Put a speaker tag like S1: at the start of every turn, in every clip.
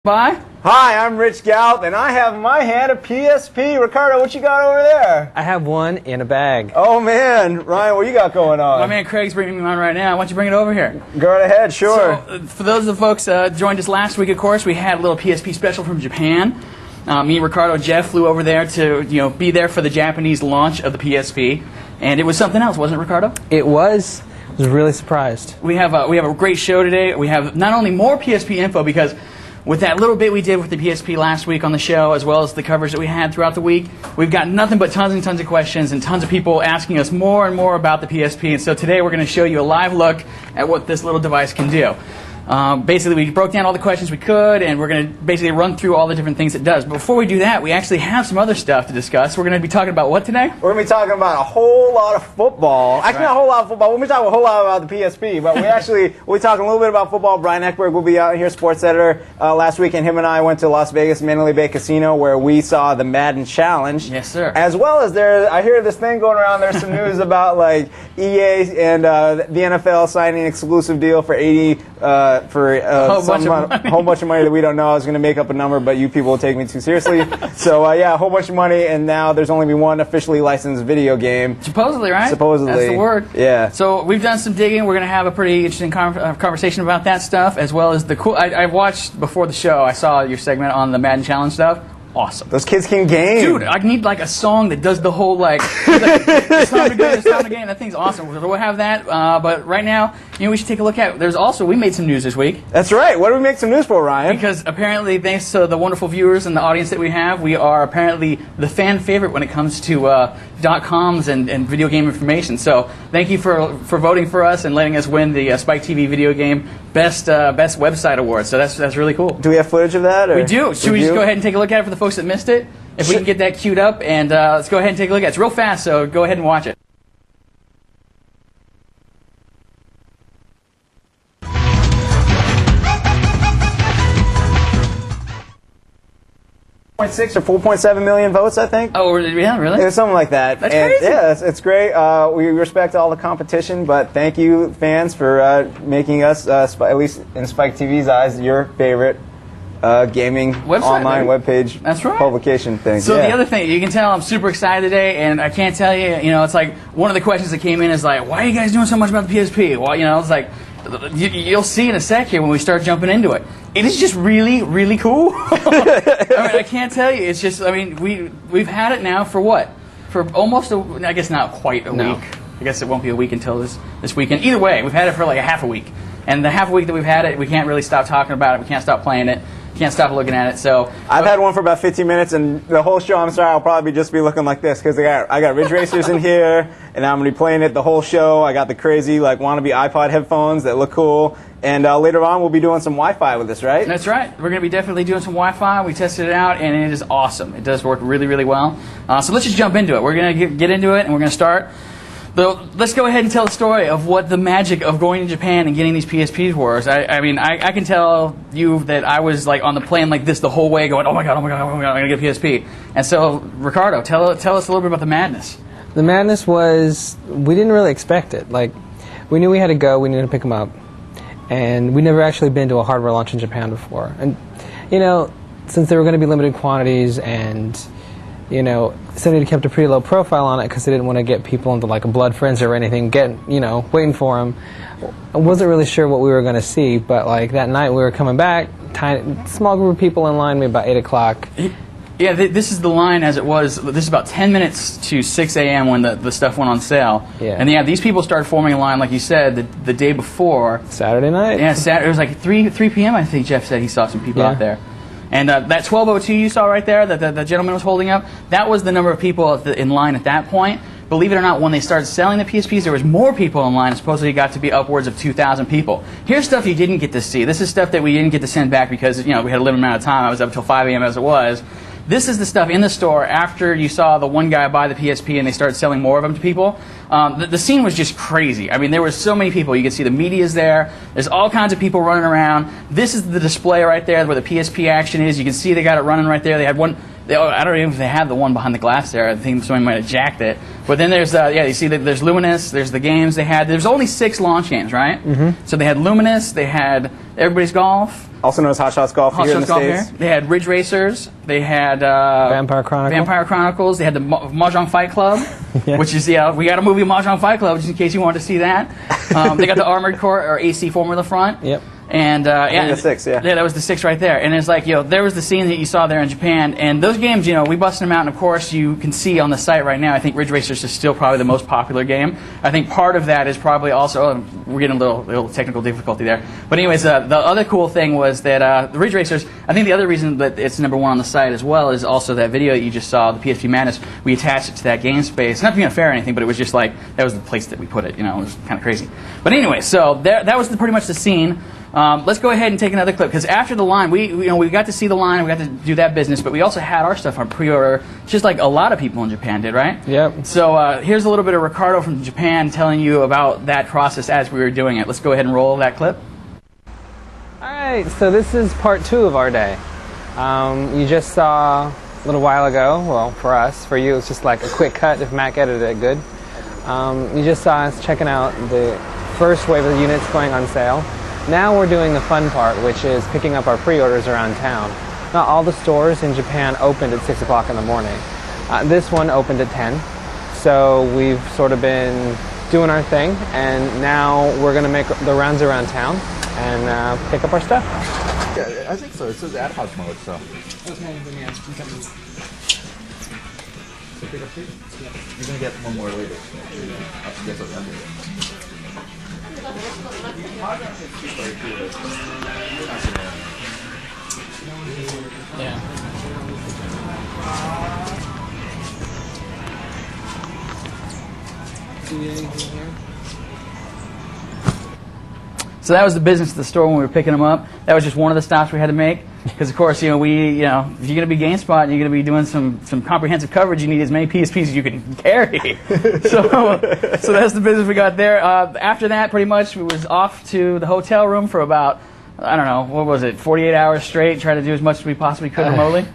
S1: Bye.
S2: Hi, I'm Rich Gallup, and I have in my hand a PSP. Ricardo, what you got over there?
S3: I have one in a bag.
S2: Oh, man. Ryan, what you got going on?
S1: My man Craig's bringing me one right now. Why don't you bring it over here?
S2: Go right ahead, sure.
S1: So, for those of the folks joined us last week, of course, we had a little PSP special from Japan. Me, Ricardo, and Jeff flew over there to be there for the Japanese launch of the PSP, and it was something else, wasn't it, Ricardo?
S3: It was. I was really surprised.
S1: We have a great show today. We have not only more PSP info, because with that little bit we did with the PSP last week on the show, as well as the coverage that we had throughout the week, we've got nothing but tons and tons of questions and tons of people asking us more and more about the PSP. And so today we're going to show you a live look at what this little device can do. Basically, we broke down all the questions we could, and we're going to basically run through all the different things it does. But before we do that, we actually have some other stuff to discuss. We're going to be talking about what today?
S2: We're going to be talking about a whole lot of football. Actually, not a whole lot of football. We'll be talking a whole lot about the PSP, but we'll be talking a little bit about football. Brian Eber will be out here, sports editor, last week, and him and I went to Las Vegas Mandalay Bay Casino, where we saw the Madden Challenge.
S1: Yes, sir.
S2: As well as I hear this thing going around, there's some news about like EA and the NFL signing an exclusive deal for a whole bunch of money that we don't know. I was going to make up a number, but you people will take me too seriously. So, yeah, a whole bunch of money, and now there's only been one officially licensed video game.
S1: Supposedly, right?
S2: Supposedly.
S1: That's the word.
S2: Yeah.
S1: So we've done some digging. We're going to have a pretty interesting conversation about that stuff, as well as the cool... I watched before the show, I saw your segment on the Madden Challenge stuff. Awesome.
S2: Those kids can game.
S1: Dude, I need like a song that does the whole it's time to go, it's time to game. That thing's awesome. We'll have that. But right now, we should take a look at. We made some news this week.
S2: That's right. What did we make some news for, Ryan?
S1: Because apparently, thanks to the wonderful viewers and the audience that we have, we are apparently the fan favorite when it comes to .coms and video game information. So thank you for voting for us and letting us win the Spike TV video game best website award. So that's really cool.
S2: Do we have footage of that? Or?
S1: We do. Should we just go ahead and take a look at it for the folks that missed it? If we can get that queued up, and let's go ahead and take a look at it. It's real fast, so go ahead and watch it.
S2: .6 or 4.7 million votes, I think.
S1: Oh, yeah, really?
S2: It was something like that.
S1: That's crazy.
S2: Yeah, it's great. We respect all the competition, but thank you, fans, for making us, at least in Spike TV's eyes, your favorite gaming online webpage publication thing.
S1: So the other thing, you can tell I'm super excited today, and I can't tell you, it's like one of the questions that came in is like, why are you guys doing so much about the PSP? Well, it's like, you'll see in a sec here when we start jumping into it. It is just really, really cool. I can't tell you. It's just, we've had it now for what? For almost I guess not quite a week. I guess it won't be a week until this weekend. Either way, we've had it for like a half a week. And the half a week that we've had it, we can't really stop talking about it. We can't stop playing it. Can't stop looking at it. So
S2: I've had one for about 15 minutes, and the whole show, I'm sorry, I'll probably just be looking like this, because I got Ridge Racers in here, and I'm going to be playing it the whole show. I got the crazy wannabe iPod headphones that look cool, and later on we'll be doing some Wi-Fi with this, right?
S1: That's right. We're going to be definitely doing some Wi-Fi. We tested it out, and it is awesome. It does work really, really well. So let's just jump into it. We're going to get into it, and we're going to start. Let's go ahead and tell the story of what the magic of going to Japan and getting these PSPs was. I can tell you that I was like on the plane like this the whole way, going, oh my god, I'm going to get a PSP. And so, Ricardo, tell us a little bit about the madness.
S3: The madness was, we didn't really expect it. Like, we knew we had to go, we needed to pick them up. And we'd never actually been to a hardware launch in Japan before. And, since there were going to be limited quantities and Sony had kept a pretty low profile on it because they didn't want to get people into like a blood frenzy or anything, waiting for them. I wasn't really sure what we were going to see, but like that night we were coming back, small group of people in line, maybe about 8 o'clock.
S1: Yeah, this is the line as it was. This is about 10 minutes to 6 a.m. when the stuff went on sale. Yeah. And these people started forming a line, like you said, the day before.
S3: Saturday night?
S1: Yeah, it was like 3 p.m. I think Jeff said he saw some people out there. And that 1202 you saw right there, that the gentleman was holding up, that was the number of people in line at that point. Believe it or not, when they started selling the PSPs, there was more people in line, and supposedly it got to be upwards of 2,000 people. Here's stuff you didn't get to see. This is stuff that we didn't get to send back because we had a limited amount of time. I was up until 5 a.m. as it was. This is the stuff in the store after you saw the one guy buy the PSP and they started selling more of them to people. The scene was just crazy. I mean, there were so many people. You can see the media's there. There's all kinds of people running around. This is the display right there where the PSP action is. You can see they got it running right there. They had one. I don't even know if they had the one behind the glass there. I think somebody might have jacked it. But then there's, you see that there's Luminous. There's the games they had. There's only 6 launch games, right? Mm-hmm. So they had Luminous. They had Everybody's Golf.
S2: Also known as Hot Shots Golf here in the States.
S1: They had Ridge Racers. They had
S3: Vampire
S1: Chronicles. They had the Mahjong Fight Club, which is, we got a movie Mahjong Fight Club, just in case you wanted to see that. They got the Armored Core, or AC Formula front.
S3: Yep.
S1: And
S2: the 6, yeah,
S1: that was the 6 right there. And it's like, there was the scene that you saw there in Japan, and those games, we busted them out. And of course, you can see on the site right now, I think Ridge Racers is still probably the most popular game. I think part of that is probably also, we're getting a little technical difficulty there. But anyways, the other cool thing was that the Ridge Racers, I think the other reason that it's #1 on the site as well is also that video that you just saw, the PSP Madness. We attached it to that game space. Not to be unfair or anything, but it was just like that was the place that we put it. It was kind of crazy. But anyway, so that was pretty much the scene. Let's go ahead and take another clip, because after the line, we got to see the line, we got to do that business, but we also had our stuff on pre-order, just like a lot of people in Japan did, right?
S3: Yep.
S1: So here's a little bit of Ricardo from Japan telling you about that process as we were doing it. Let's go ahead and roll that clip.
S3: All right, so this is part 2 of our day. You just saw a little while ago, well, for us, for you, it's just like a quick cut if Mac edited it good. You just saw us checking out the first wave of the units going on sale. Now we're doing the fun part, which is picking up our pre-orders around town. Not all the stores in Japan opened at 6 o'clock in the morning. This one opened at 10, so we've sort of been doing our thing, and now we're going to make the rounds around town and pick up our stuff.
S4: Yeah, I think so. It says ad hoc mode, so.
S1: Okay, then yeah,
S4: So pick up 2? Yeah. You're going to get one more later. Yes,
S1: yeah. So that was the business of the store when we were picking them up. That was just one of the stops we had to make. Because of course, if you're going to be GameSpot and you're going to be doing some comprehensive coverage, you need as many PSPs as you can carry. so that's the business we got there. After that, pretty much, we was off to the hotel room for about, I don't know, what was it, 48 hours straight, trying to do as much as we possibly could remotely,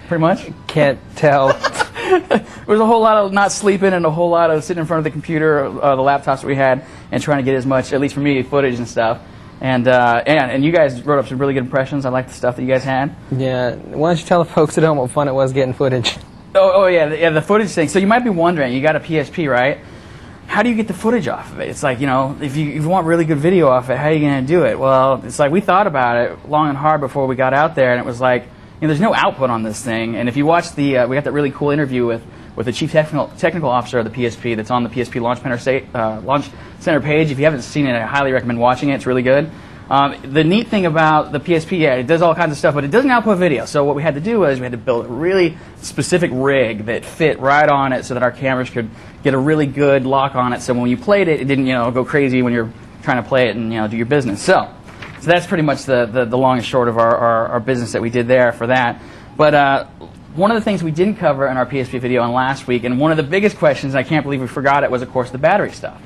S1: pretty much.
S3: Can't tell.
S1: There was a whole lot of not sleeping and a whole lot of sitting in front of the computer, the laptops that we had, and trying to get as much, at least for me, footage and stuff. And you guys wrote up some really good impressions. I like the stuff that you guys had.
S3: Yeah. Why don't you tell the folks at home what fun it was getting footage?
S1: Oh yeah, the footage thing. So you might be wondering, you got a PSP, right? How do you get the footage off of it? It's like, if you want really good video off it, how are you going to do it? Well, it's like we thought about it long and hard before we got out there, and it was like, there's no output on this thing. And if you watch we got that really cool interview with the chief technical officer of the PSP that's on the PSP Launch Center page. If you haven't seen it, I highly recommend watching it. It's really good. The neat thing about the PSP, it does all kinds of stuff, but it doesn't output video. So what we had to do was we had to build a really specific rig that fit right on it so that our cameras could get a really good lock on it. So when you played it, it didn't go crazy when you're trying to play it and do your business. So that's pretty much the long and short of our business that we did there for that. But one of the things we didn't cover in our PSP video on last week, and one of the biggest questions, and I can't believe we forgot it, was, of course, the battery stuff.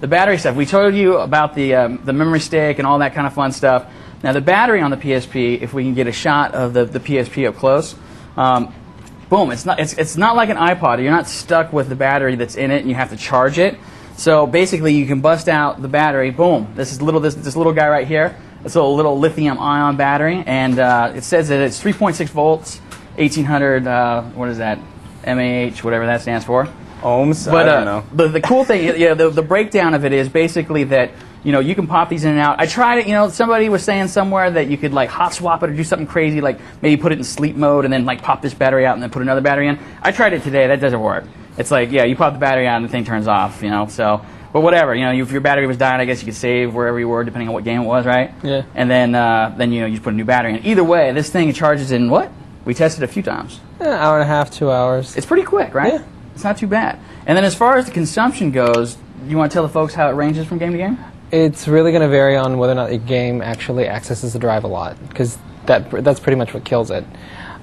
S1: The battery stuff. We told you about the memory stick and all that kind of fun stuff. Now, the battery on the PSP, if we can get a shot of the PSP up close, boom, it's not like an iPod. You're not stuck with the battery that's in it and you have to charge it. So basically, you can bust out the battery. Boom, this little guy right here. It's a little lithium-ion battery, and it says that it's 3.6 volts, 1800, what is that, mAh, whatever that stands for.
S2: Ohms,
S1: but,
S2: I don't know.
S1: But the cool thing, the breakdown of it is basically that, you can pop these in and out. I tried it, somebody was saying somewhere that you could like hot swap it or do something crazy, like maybe put it in sleep mode and then like pop this battery out and then put another battery in. I tried it today, that doesn't work. It's like, you pop the battery out and the thing turns off, so. But whatever, if your battery was dying, I guess you could save wherever you were, depending on what game it was, right?
S3: Yeah.
S1: And then you just put a new battery in. Either way, this thing charges in what? We tested a few times.
S3: Hour and a half, 2 hours.
S1: It's pretty quick, right?
S3: Yeah.
S1: It's not too bad. And then as far as the consumption goes, you want to tell the folks how it ranges from game to game?
S3: It's really going to vary on whether or not the game actually accesses the drive a lot, because that's pretty much what kills it.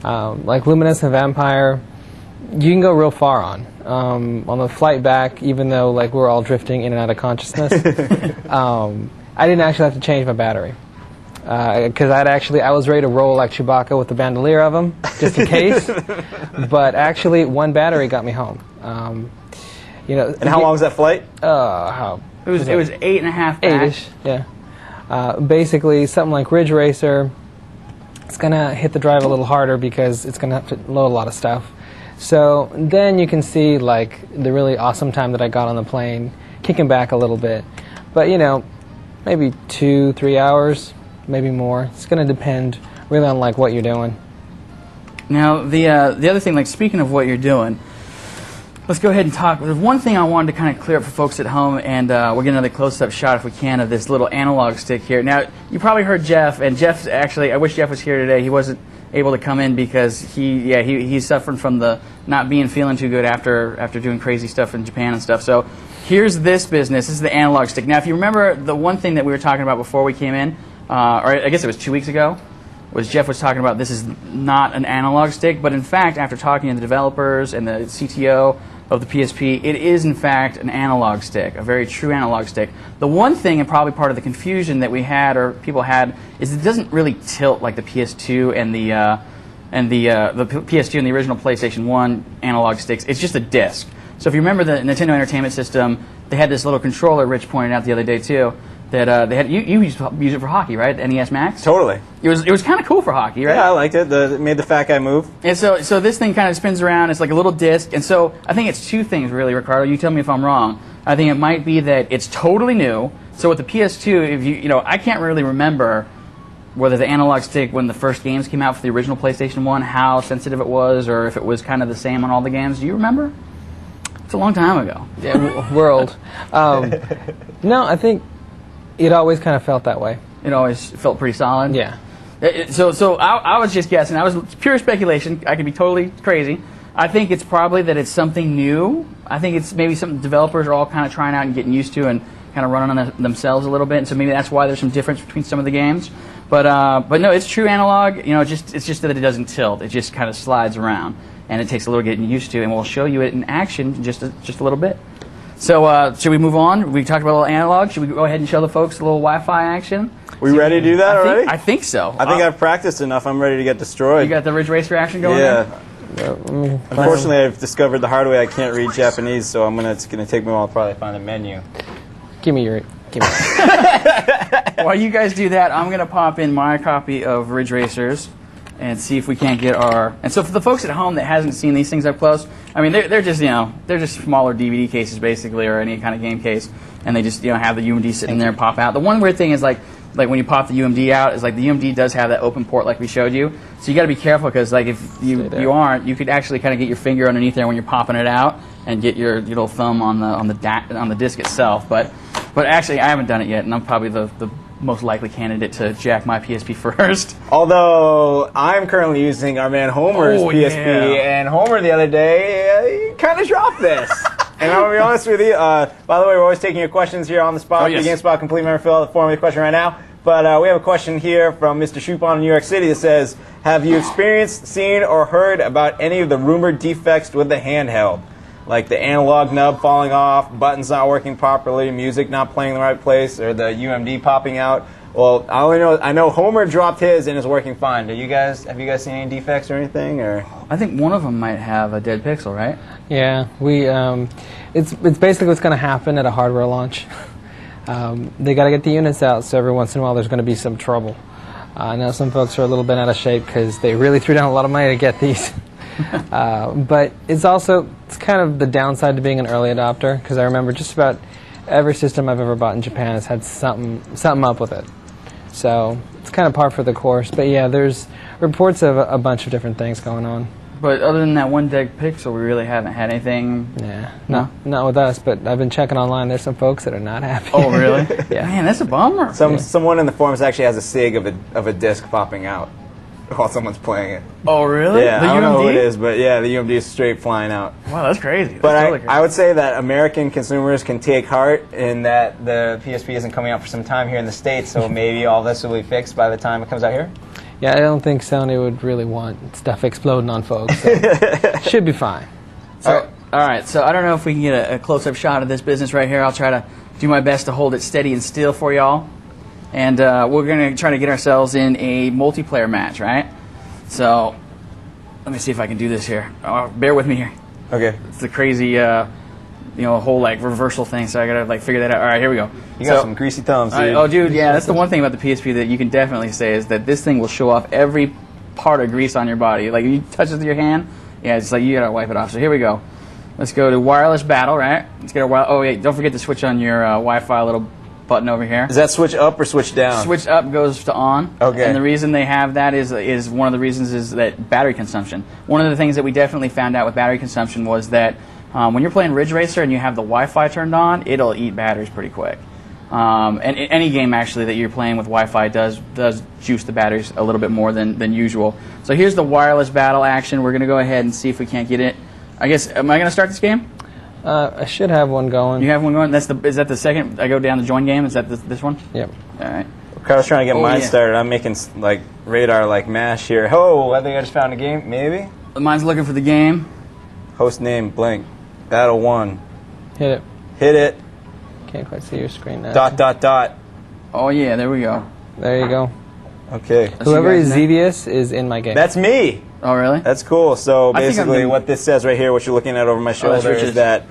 S3: Like Luminous and Vampire, You can go real far on the flight back, even though like we're all drifting in and out of consciousness. I didn't actually have to change my battery because I was ready to roll like Chewbacca with the bandolier of them, just in case. But actually, one battery got me home.
S2: And how long was that flight?
S1: It was 8.5 back.
S3: 8-ish, yeah. Basically, something like Ridge Racer, it's gonna hit the drive a little harder because it's gonna have to load a lot of stuff. So then you can see like the really awesome time that I got on the plane, kicking back a little bit. But maybe 2-3 hours, maybe more. It's going to depend really on like what you're doing.
S1: Now the other thing, like speaking of what you're doing, let's go ahead and talk. There's one thing I wanted to kind of clear up for folks at home, and we'll get another close-up shot if we can of this little analog stick here. Now you probably heard Jeff, and Jeff actually, I wish Jeff was here today. He wasn't able to come in because he's suffering from the not feeling too good after doing crazy stuff in Japan and stuff. So here's this business. This is the analog stick. Now if you remember the one thing that we were talking about before we came in, or I guess it was 2 weeks ago, was Jeff was talking about this is not an analog stick, but in fact after talking to the developers and the CTO of the PSP, it is in fact an analog stick, a very true analog stick. The one thing, and probably part of the confusion that we had or people had, is it doesn't really tilt like the PS2 and the PS2 and the original PlayStation 1 analog sticks. It's just a disc. So if you remember the Nintendo Entertainment System, they had this little controller. Rich pointed out the other day too. That they had. You used to use it for hockey, right? The NES Max.
S2: Totally.
S1: It was kind of cool for hockey, right?
S2: Yeah, I liked it. It made the fat guy move. And
S1: so this thing kind of spins around. It's like a little disc, and so I think it's two things really, Ricardo. You tell me if I'm wrong. I think it might be that it's totally new. So with the PS2, if I can't really remember whether the analog stick when the first games came out for the original PlayStation 1, how sensitive it was, or if it was kind of the same on all the games. Do you remember? It's a long time ago.
S3: Yeah, we're old. No, I think it always kind of felt that way.
S1: It always felt pretty solid?
S3: Yeah.
S1: So I was just guessing. It's pure speculation. I could be totally crazy. I think it's probably that it's something new. I think it's maybe something developers are all kind of trying out and getting used to and kind of running on themselves a little bit. And so maybe that's why there's some difference between some of the games. But no, it's true analog. It's just that it doesn't tilt. It just kind of slides around. And it takes a little getting used to. And we'll show you it in action in just a little bit. So should we move on? We talked about a little analog. Should we go ahead and show the folks a little Wi-Fi action?
S2: We ready to do that already?
S1: I think so.
S2: I think I've practiced enough. I'm ready to get destroyed.
S1: You got the Ridge Racer action going
S2: there?
S1: Yeah.
S2: Unfortunately, I've discovered the hard way I can't read Japanese, so it's going to take me a while to probably find the menu.
S3: Give me your...
S1: While you guys do that, I'm going to pop in my copy of Ridge Racers and see if we can't get our... And so for the folks at home that hasn't seen these things up close, I mean, they're just, they're just smaller DVD cases, basically, or any kind of game case, and they just, have the UMD sitting there and pop out. The one weird thing is, like when you pop the UMD out, is like the UMD does have that open port like we showed you, so you got to be careful, because like if you aren't, you could actually kind of get your finger underneath there when you're popping it out and get your little thumb on the disc itself. But actually, I haven't done it yet, and I'm probably the most likely candidate to jack my PSP first. Although
S2: I'm currently using our man Homer's PSP, and Homer the other day kind of dropped this. And I'm going to be honest with you. By the way, we're always taking your questions here on the spot. The GameSpot complete member fill out the form of your question right now. But we have a question here from Mr. Shupon in New York City that says, have you experienced, seen, or heard about any of the rumored defects with the handheld? Like the analog nub falling off, buttons not working properly, music not playing in the right place, or the UMD popping out. Well, I know Homer dropped his and is working fine. Have you guys seen any defects or anything? Or
S1: I think one of them might have a dead pixel, right?
S3: Yeah, it's basically what's going to happen at a hardware launch. They got to get the units out, so every once in a while there's going to be some trouble. I know some folks are a little bit out of shape because they really threw down a lot of money to get these. But it's kind of the downside to being an early adopter, because I remember just about every system I've ever bought in Japan has had something up with it. So it's kind of par for the course. But yeah, there's reports of a bunch of different things going on.
S1: But other than that one dead pixel, we really haven't had anything.
S3: Yeah, no, not with us. But I've been checking online. There's some folks that are not happy.
S1: Oh, really?
S3: Yeah.
S1: Man, that's a bummer.
S2: Someone in the forums actually has a SIG of a disc popping out while someone's playing it.
S1: Oh, really?
S2: Yeah,
S1: the
S2: I don't
S1: UMD?
S2: know who it is, but yeah, the UMD is straight flying out.
S1: Wow, that's crazy.
S2: But
S1: totally crazy.
S2: I would say that American consumers can take heart in that the PSP isn't coming out for some time here in the States, so maybe all this will be fixed by the time it comes out here?
S3: Yeah, I don't think Sony would really want stuff exploding on folks. So should be fine.
S1: So, all right. So I don't know if we can get a close-up shot of this business right here. I'll try to do my best to hold it steady and still for y'all. And we're going to try to get ourselves in a multiplayer match, right? So let me see if I can do this here. Bear with me here.
S2: Okay.
S1: It's the crazy, whole like reversal thing. So I got to like figure that out. All right, here we go.
S2: You got some greasy thumbs, dude.
S1: Oh, dude, yeah. That's the one thing about the PSP that you can definitely say is that this thing will show off every part of grease on your body. Like, if you touch it with your hand, yeah, it's like you gotta wipe it off. So here we go. Let's go to wireless battle, right? Let's get our oh, yeah, don't forget to switch on your Wi-Fi little button over here.
S2: Is that switch up or switch down?
S1: Switch up goes to on.
S2: Okay.
S1: And the reason they have that is one of the reasons is that battery consumption. One of the things that we definitely found out with battery consumption was that when you're playing Ridge Racer and you have the Wi-Fi turned on, it'll eat batteries pretty quick. And any game actually that you're playing with Wi-Fi does juice the batteries a little bit more than usual. So here's the wireless battle action. We're going to go ahead and see if we can't get it. I guess, am I going to start this game?
S3: I should have one going.
S1: You have one going? Is that the second? I go down the join game? Is that this one?
S3: Yep.
S1: All right.
S2: I was trying to get mine
S1: yeah.
S2: started. I'm making like radar like mash here. Oh, I think I just found a game. Maybe.
S1: Mine's looking for the game.
S2: Host name blank. Battle 1.
S3: Hit it.
S2: Hit it.
S3: Can't quite see your screen now.
S2: Dot.
S1: Oh yeah, there we go.
S3: There you go.
S2: Okay.
S3: Whoever
S1: you
S3: is
S1: guys
S3: Xevious is in my game.
S2: That's me.
S1: Oh really?
S2: That's cool. So
S1: I think I'm
S2: basically,
S1: the-
S2: what this says right here, what you're looking at over my shoulder,
S1: Rich's.
S2: is that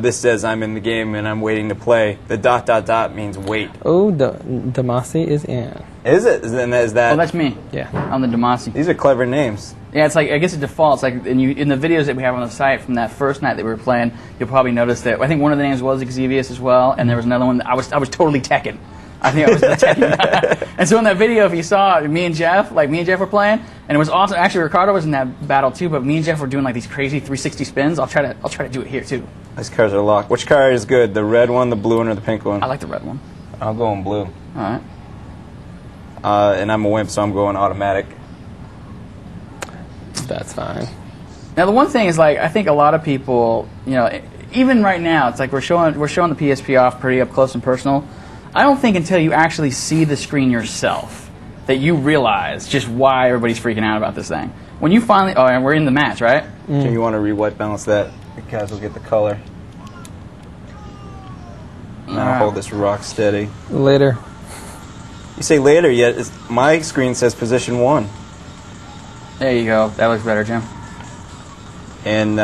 S2: this says I'm in the game and I'm waiting to play. The dot means wait.
S3: Oh, Damasi is in.
S2: Is it? Is that?
S1: Oh, that's me.
S3: Yeah.
S1: I'm the Damasi.
S2: These are clever names.
S1: Yeah, it's like, I guess it defaults. Like in the videos that we have on the site from that first night that we were playing, you'll probably notice that I think one of the names was Xevious as well, and there was another one that I was totally Tekken. I think I was the Tekken guy. And so in that video, if you saw me and Jeff were playing, and it was awesome. Actually, Ricardo was in that battle too, but me and Jeff were doing like these crazy 360 spins. I'll try to do it here too.
S2: These cars are locked. Which car is good? The red one, the blue one, or the pink one?
S1: I like the red one.
S2: I'll go in blue.
S1: All right.
S2: And I'm a wimp, so I'm going automatic.
S3: That's fine.
S1: Now the one thing is, like, I think a lot of people, even right now, it's like we're showing the PSP off pretty up close and personal. I don't think until you actually see the screen yourself that you realize just why everybody's freaking out about this thing. When you finally, and we're in the match, right?
S2: So you want to re-white balance that because we'll get the color. And I'll hold this rock steady.
S3: Later.
S2: You say later, yet my screen says position 1.
S1: There you go. That looks better, Jim.
S2: And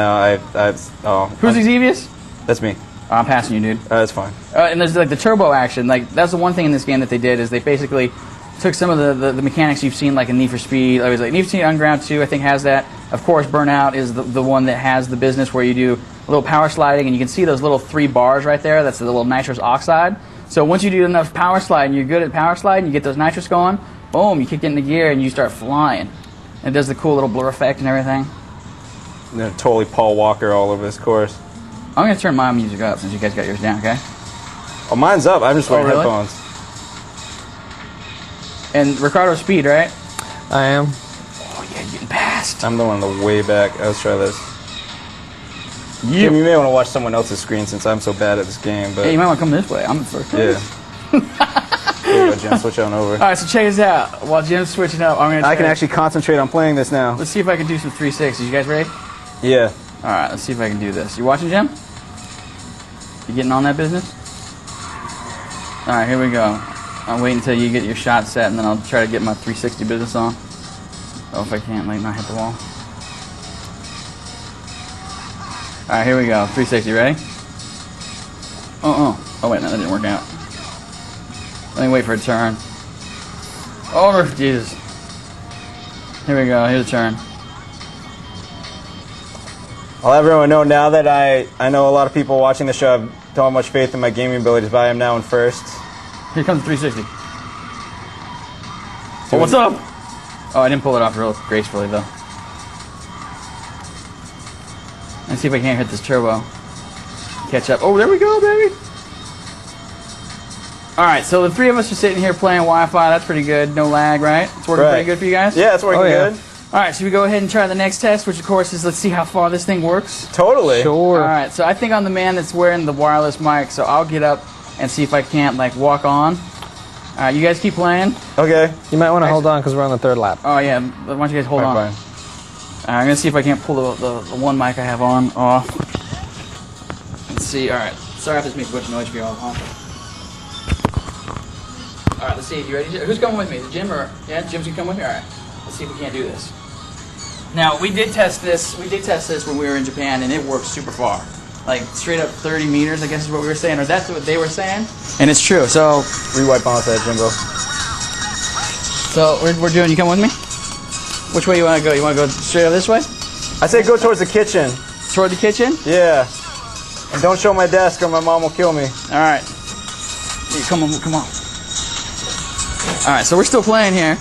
S1: Who's Xevious?
S2: That's me.
S1: Oh, I'm passing you, dude.
S2: That's fine.
S1: And there's like the turbo action. Like that's the one thing in this game that they did is they basically took some of the mechanics you've seen like in Need for Speed. I was like Need for Speed Underground 2, I think has that. Of course, Burnout is the one that has the business where you do a little power sliding, and you can see those little 3 bars right there. That's the little nitrous oxide. So once you do enough power sliding, you're good at power sliding. You get those nitrous going. Boom! You kick it into gear and you start flying. And it does the cool little blur effect and everything.
S2: And then totally Paul Walker all over this course.
S1: I'm gonna turn my music up since you guys got yours down, okay?
S2: Oh, mine's up. I'm just wearing
S1: really?
S2: headphones.
S1: And Ricardo's speed, right?
S3: I am.
S1: Oh yeah, you're getting past.
S2: I'm the one in the way back. Let's try this. Jim, you may want to watch someone else's screen since I'm so bad at this game. But
S1: Hey, you might want to come this way. I'm the first.
S2: yeah. There you go, Jim. Switch on over.
S1: All right, so check this out. While Jim's switching up, I'm gonna.
S2: I can actually concentrate on playing this now.
S1: Let's see if I can do some 360s. You guys ready?
S2: Yeah.
S1: All right, let's see if I can do this. You watching, Jim? You getting on that business? All right, here we go. I'll wait until you get your shot set, and then I'll try to get my 360 business on. Oh, if I can't, like, not hit the wall. All right, here we go. 360, ready? Oh, wait, no, that didn't work out. Let me wait for a turn. Oh, Jesus. Here we go. Here's a turn.
S2: I'll let everyone know now that I know a lot of people watching the show don't have much faith in my gaming abilities, but I am now in first.
S1: Here comes the 360. Oh, what's up? Oh, I didn't pull it off real gracefully, though. Let's see if I can't hit this turbo. Catch up. Oh, there we go, baby. All right, so the 3 of us are sitting here playing Wi-Fi. That's pretty good. No lag, right? It's working pretty good for you guys?
S2: Yeah, it's working good.
S1: All right, so we go ahead and try the next test, which, of course, is let's see how far this thing works.
S2: Totally.
S3: Sure.
S1: All right, so I think I'm the man that's wearing the wireless mic, so I'll get up and see if I can't, like, walk on. All right, you guys keep playing.
S2: Okay.
S3: You might want to hold on because we're on the 3rd lap.
S1: Oh, yeah. Why don't you guys hold on?
S2: Fine.
S1: I'm gonna see if I can't pull the one mic I have on off. Let's see. All right. Sorry if this makes a bunch of noise for you all. All right. Let's see. You ready? Who's coming with me? Is it Jim or Jim's gonna come with me? All right. Let's see if we can't do this. Now we did test this. We did test this when we were in Japan, and it works super far. Like straight up 30 meters, I guess is what we were saying, or that's what they were saying, and it's true. So
S2: Rewipe on that, Jimbo.
S1: So we're doing. You come with me? Which way you want to go? You want to go straight up this way?
S2: I say go towards the kitchen.
S1: Toward the kitchen?
S2: Yeah. And don't show my desk or my mom will kill me.
S1: All right. Hey, come on, come on. All right, so we're still playing here.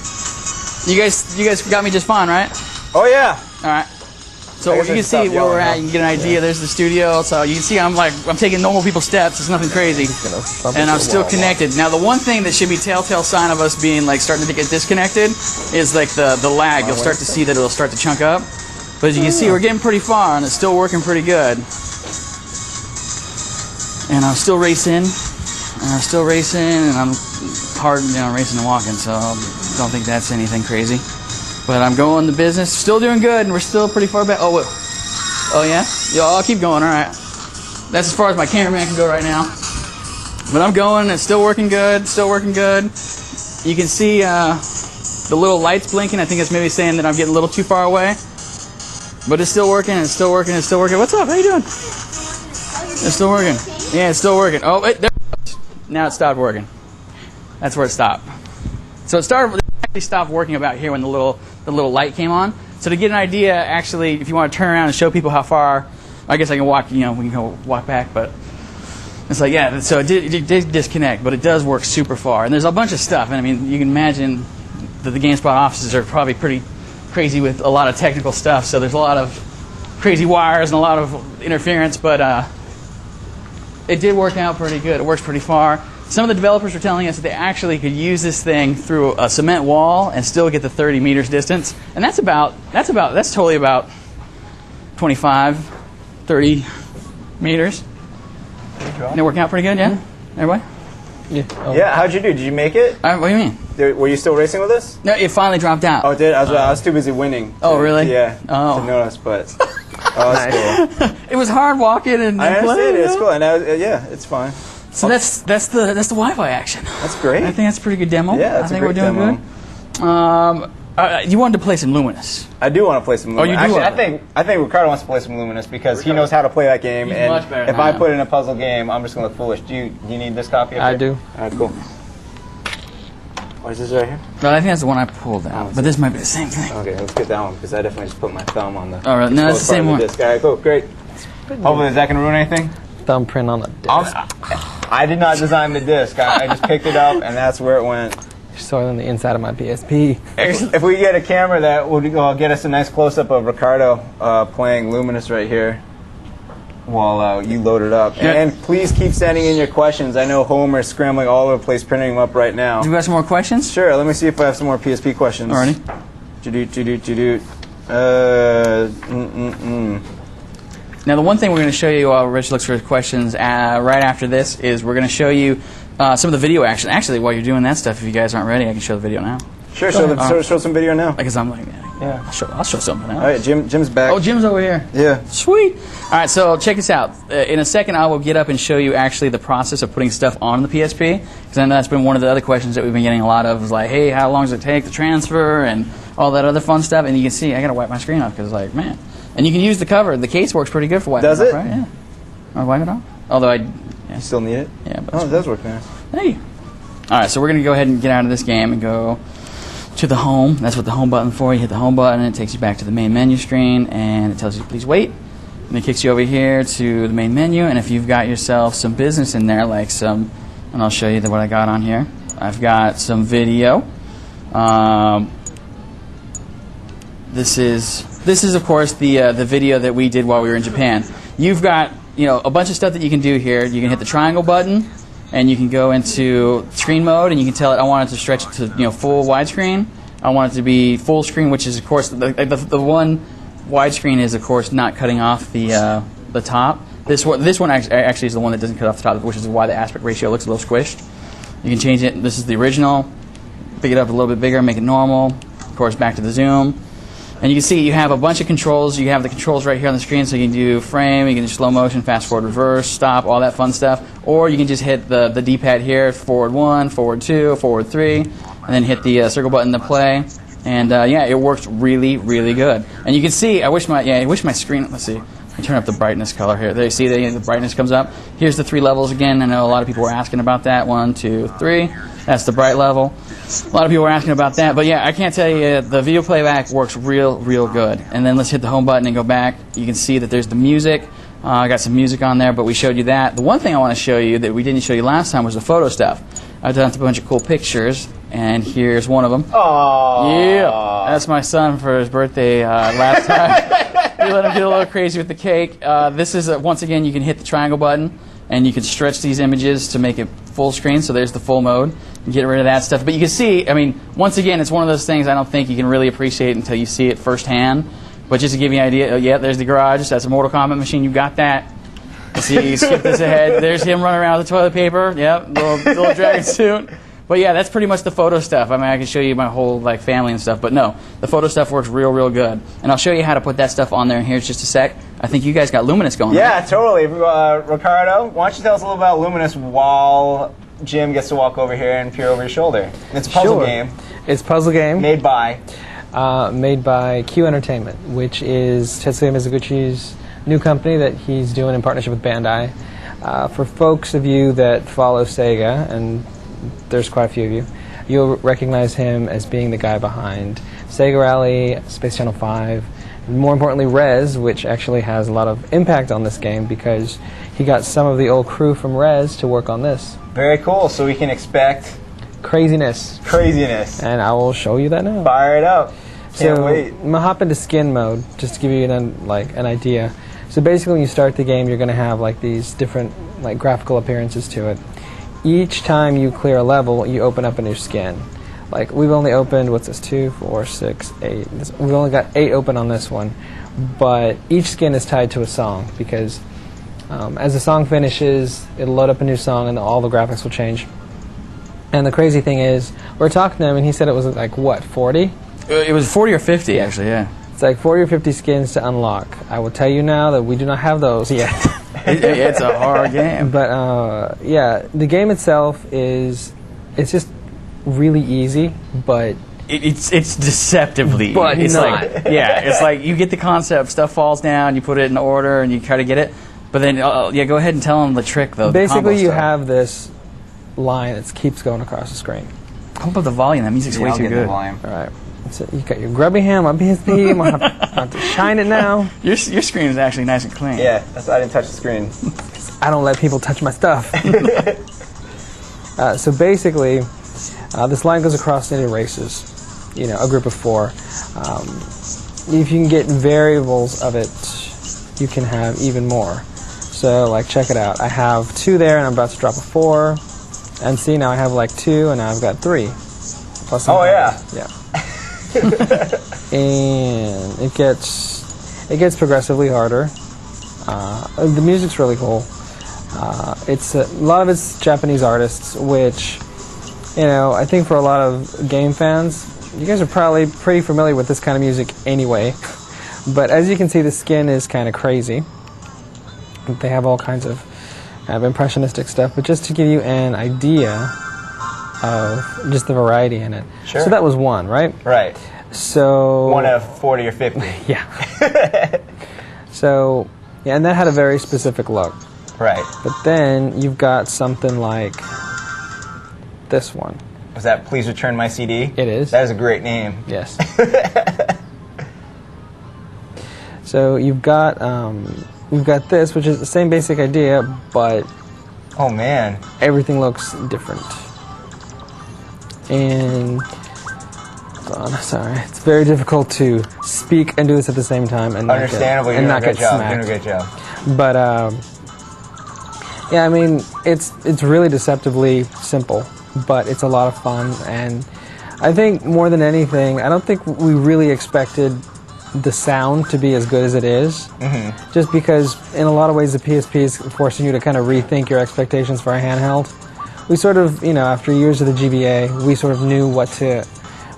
S1: You guys got me just fine, right?
S2: Oh yeah.
S1: All right. So you can see where we're at. You can get an idea. There's the studio. So you can see I'm taking normal people's steps. It's nothing crazy. And I'm still connected. Now the one thing that should be telltale sign of us being like starting to get disconnected is like the lag. You'll start to see that it'll start to chunk up. But as you can see, we're getting pretty far and it's still working pretty good. And I'm still racing. And I'm still racing, and I'm hard, racing and walking. So I don't think that's anything crazy. But I'm going the business, still doing good, and we're still pretty far back. Oh yeah? Yeah, I'll keep going, all right. That's as far as my cameraman can go right now. But I'm going, it's still working good, still working good. You can see the little lights blinking. I think it's maybe saying that I'm getting a little too far away. But it's still working, it's still working, it's still working. What's up, how you doing? It's still working. Yeah, it's still working. Oh, there. Now it stopped working. That's where it stopped. So it actually stopped working about here when the little light came on. So to get an idea, actually, if you want to turn around and show people how far, I guess I can walk. We can go walk back, but it's like So it did disconnect, but it does work super far. And there's a bunch of stuff. And I mean, you can imagine that the GameSpot offices are probably pretty crazy with a lot of technical stuff. So there's a lot of crazy wires and a lot of interference, but it did work out pretty good. It works pretty far. Some of the developers were telling us that they actually could use this thing through a cement wall and still get the 30 meters distance. And that's totally about 25, 30 meters. And it working out pretty good, yeah? Everybody?
S3: Yeah. Oh.
S2: Yeah, how'd you do? Did you make it?
S1: What do you mean?
S2: Were you still racing with us?
S1: No, it finally dropped out.
S2: Oh, it did? I was too busy winning.
S1: Oh, really?
S2: Yeah.
S1: Oh.
S2: To notice, but... Oh, that's cool.
S1: It was hard walking and
S2: I understand
S1: playing.
S2: it. It's cool. And yeah, it's fine.
S1: So that's the Wi-Fi action.
S2: That's great.
S1: I think that's a pretty good demo.
S2: Yeah, that's
S1: I think
S2: a great
S1: we're doing
S2: demo.
S1: good. You wanted to play some Luminous.
S2: I do want to play some Luminous.
S1: Oh, you do?
S2: Actually, I think Ricardo wants to play some Luminous because he knows how to play that game.
S1: He's
S2: and
S1: much better
S2: if
S1: than
S2: I
S1: I am.
S2: put in a puzzle game, I'm just going to look foolish. Do you need this copy?
S3: I do.
S2: All right, cool. What is this right here?
S1: No, I think that's the one I pulled out. But this might be the same thing.
S2: Okay, let's get that one because I definitely just put my thumb on the.
S1: All right, no, it's the same one.
S2: All right, cool, great. Hopefully, is that going to ruin anything?
S3: Thumbprint on the disc.
S2: I did not design the disc. I just picked it up, and that's where it went.
S3: Soiling the inside of my PSP.
S2: If we get a camera that would get us a nice close-up of Ricardo playing Luminous right here while you load it up.
S1: Yeah.
S2: And please keep sending in your questions. I know Homer's scrambling all over the place printing them up right now.
S1: Do we have some more questions?
S2: Sure, let me see if I have some more PSP questions.
S1: Alrighty. Now, the one thing we're going to show you while Rich looks for his questions right after this is we're going to show you some of the video action. Actually, while you're doing that stuff, if you guys aren't ready, I can show the video now.
S2: Sure, show some video now.
S1: Because I'm like,
S2: Yeah.
S1: I'll show something now.
S2: All right, Jim's back.
S1: Oh, Jim's over here.
S2: Yeah.
S1: Sweet. All right, so check this out. In a second, I will get up and show you actually the process of putting stuff on the PSP. Because I know that's been one of the other questions that we've been getting a lot of. Is like, hey, how long does it take to transfer and all that other fun stuff? And you can see, I got to wipe my screen off because, like, man. And you can use the cover. The case works pretty good for wiping
S2: Does
S1: it
S2: it?
S1: off, right? Yeah. Or wipe it off. Although
S2: You still need it?
S1: Yeah, but
S2: Oh, it does work nice.
S1: hey. All right, so we're going to go ahead and get out of this game and go to the home. That's what the home button for. You hit the home button, and it takes you back to the main menu screen, and it tells you, please wait. And it kicks you over here to the main menu, and if you've got yourself some business in there, like some, and I'll show you what I got on here. I've got some video. This is of course the video that we did while we were in Japan. You've got a bunch of stuff that you can do here. You can hit the triangle button, and you can go into screen mode, and you can tell it I want it to stretch to full widescreen. I want it to be full screen, which is of course the one widescreen is of course not cutting off the top. This one actually is the one that doesn't cut off the top, which is why the aspect ratio looks a little squished. You can change it. This is the original. Pick it up a little bit bigger, make it normal. Of course, back to the zoom. And you can see you have a bunch of controls. You have the controls right here on the screen, so you can do frame, you can do slow motion, fast forward, reverse, stop, all that fun stuff. Or you can just hit the D-pad here, forward 1, forward 2, forward 3, and then hit the circle button to play. And yeah, it works really, really good. And you can see, I wish my screen, let's see. I turn up the brightness color here. There you see the brightness comes up. Here's the 3 levels again. I know a lot of people were asking about that. 1, 2, 3. That's the bright level. A lot of people were asking about that. But yeah, I can't tell you, the video playback works real, real good. And then let's hit the home button and go back. You can see that there's the music. I got some music on there, but we showed you that. The one thing I want to show you that we didn't show you last time was the photo stuff. I've done a bunch of cool pictures, and here's one of them.
S2: Aww.
S1: Yeah, that's my son for his birthday last time. We let him get a little crazy with the cake. This is, once again, you can hit the triangle button, and you can stretch these images to make it full screen, so there's the full mode. You get rid of that stuff. But you can see, I mean, once again, it's one of those things I don't think you can really appreciate until you see it firsthand. But just to give you an idea, yeah, there's the garage. That's a Mortal Kombat machine. You got that. See, you skip this ahead. There's him running around with the toilet paper. Yep, little dragon suit. But yeah, that's pretty much the photo stuff. I mean, I can show you my whole family and stuff, but no, the photo stuff works real, real good. And I'll show you how to put that stuff on there in here in just a sec. I think you guys got Luminous going.
S2: Yeah,
S1: right?
S2: totally. Ricardo, why don't you tell us a little about Luminous while Jim gets to walk over here and peer over your shoulder? It's a puzzle game.
S3: It's a puzzle game.
S2: Made by
S3: Q Entertainment, which is Tetsuya Mizuguchi's new company that he's doing in partnership with Bandai. For folks of you that follow Sega, and there's quite a few of you, you'll recognize him as being the guy behind Sega Rally, Space Channel 5, and more importantly Rez, which actually has a lot of impact on this game because he got some of the old crew from Rez to work on this.
S2: Very cool, so we can expect
S3: craziness. And I will show you that now.
S2: Fire it up. Can't wait.
S3: I'm going to hop into skin mode just to give you an idea. So basically when you start the game, you're going to have these different graphical appearances to it. Each time you clear a level, you open up a new skin. We've only opened, what's this, 2, 4, 6, 8. We've only got 8 open on this one. But each skin is tied to a song because as the song finishes, it'll load up a new song and all the graphics will change. And the crazy thing is, we're talking to him and he said it was 40?
S1: It was 40 or 50, actually, yeah.
S3: It's 40 or 50 skins to unlock. I will tell you now that we do not have those yet.
S1: It's a hard game.
S3: But yeah, the game itself it's just really easy, but
S1: it's deceptively
S3: but
S1: easy. It's
S3: not.
S1: It's you get the concept, stuff falls down, you put it in order, and you try to get it. But then, go ahead and tell them the trick, though.
S3: Basically, you have this line that keeps going across the screen.
S1: How about the volume? That music's way too good.
S2: The volume.
S3: All right. So you got your grubby hand, my PSP. I'm going to have to shine it now.
S1: Your screen is actually nice and clean.
S2: Yeah, I didn't touch the screen.
S3: I don't let people touch my stuff. So basically, this line goes across and it erases, a group of 4. If you can get variables of it, you can have even more. So, check it out. I have 2 there, and I'm about to drop a 4. And see, now I have 2, and now I've got 3. Plus
S2: yeah.
S3: Yeah. And it gets progressively harder. The music's really cool. It's a lot of it's Japanese artists, which I think for a lot of game fans, you guys are probably pretty familiar with this kind of music anyway. But as you can see, the skin is kind of crazy. They have all kinds of impressionistic stuff. But just to give you an idea of just the variety in it.
S2: Sure.
S3: So that was 1, right?
S2: Right.
S3: So
S2: 1 of 40 or 50.
S3: Yeah. So, yeah, and that had a very specific look.
S2: Right.
S3: But then you've got something like this one.
S2: Was that Please Return My CD?
S3: It is.
S2: That is a great name.
S3: Yes. So you've got this, which is the same basic idea, but
S2: oh man,
S3: everything looks different. And sorry, it's very difficult to speak and do this at the same time and
S2: understandably,
S3: not get smacked.
S2: Doing a great job.
S3: But yeah, I mean, it's really deceptively simple, but it's a lot of fun. And I think more than anything, I don't think we really expected the sound to be as good as it is. Mm-hmm. Just because in a lot of ways the PSP is forcing you to kind of rethink your expectations for a handheld. We sort of, after years of the GBA, we sort of knew what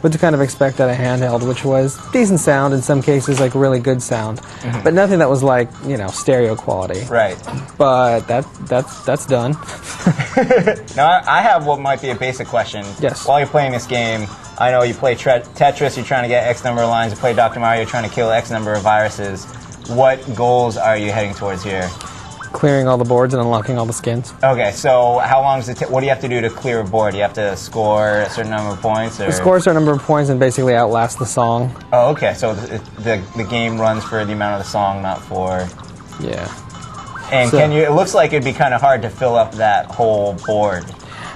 S3: what to kind of expect out of handheld, which was decent sound, in some cases like really good sound, but nothing that was like, you know, stereo quality.
S2: Right.
S3: But that's done.
S2: Now, I have what might be a basic question.
S3: Yes.
S2: While you're playing this game, I know you play Tetris, you're trying to get X number of lines. You play Dr. Mario, you're trying to kill X number of viruses. What goals are you heading towards here?
S3: Clearing all the boards and unlocking all the skins.
S2: Okay, so how long does it take? What do you have to do to clear a board? Do you have to score a certain number of points? Or?
S3: Score a certain number of points and basically outlast the song.
S2: Oh, okay, so the game runs for the amount of the song, not for...
S3: Yeah.
S2: And
S3: So-
S2: it looks like it'd be kind of hard to fill up that whole board.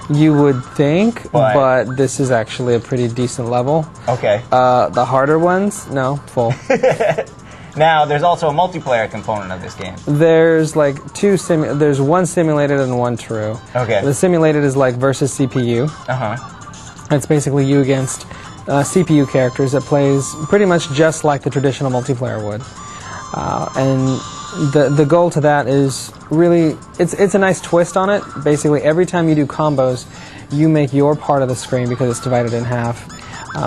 S3: You would think,
S2: But-
S3: but this is actually a pretty decent level.
S2: Okay.
S3: The harder ones, no, full.
S2: Now, there's also a multiplayer component of this game.
S3: There's like there's one simulated and one true.
S2: Okay.
S3: The simulated is like versus CPU.
S2: Uh-huh.
S3: It's basically you against CPU characters that plays pretty much just like the traditional multiplayer would. And the goal to that is really, it's a nice twist on it. Basically, every time you do combos, you make your part of the screen, because it's divided in half,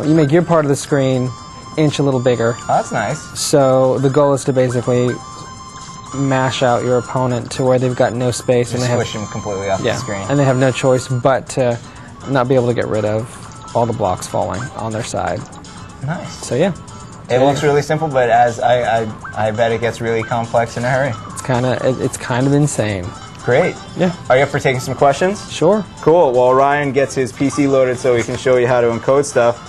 S3: you make your part of the screen inch a little bigger.
S2: Oh, that's nice.
S3: So the goal is to basically mash out your opponent to where they've got no space, and
S2: Just
S3: they have
S2: squish them completely off the screen.
S3: and they have no choice but to not be able to get rid of all the blocks falling on their side.
S2: Nice.
S3: So yeah,
S2: It looks really simple, but as I bet it gets really complex in a hurry.
S3: it's kind of insane.
S2: Great.
S3: Yeah,
S2: Are you up for taking some questions?
S3: sure.
S2: Cool. Well, Ryan gets his PC loaded so he can show you how to encode stuff.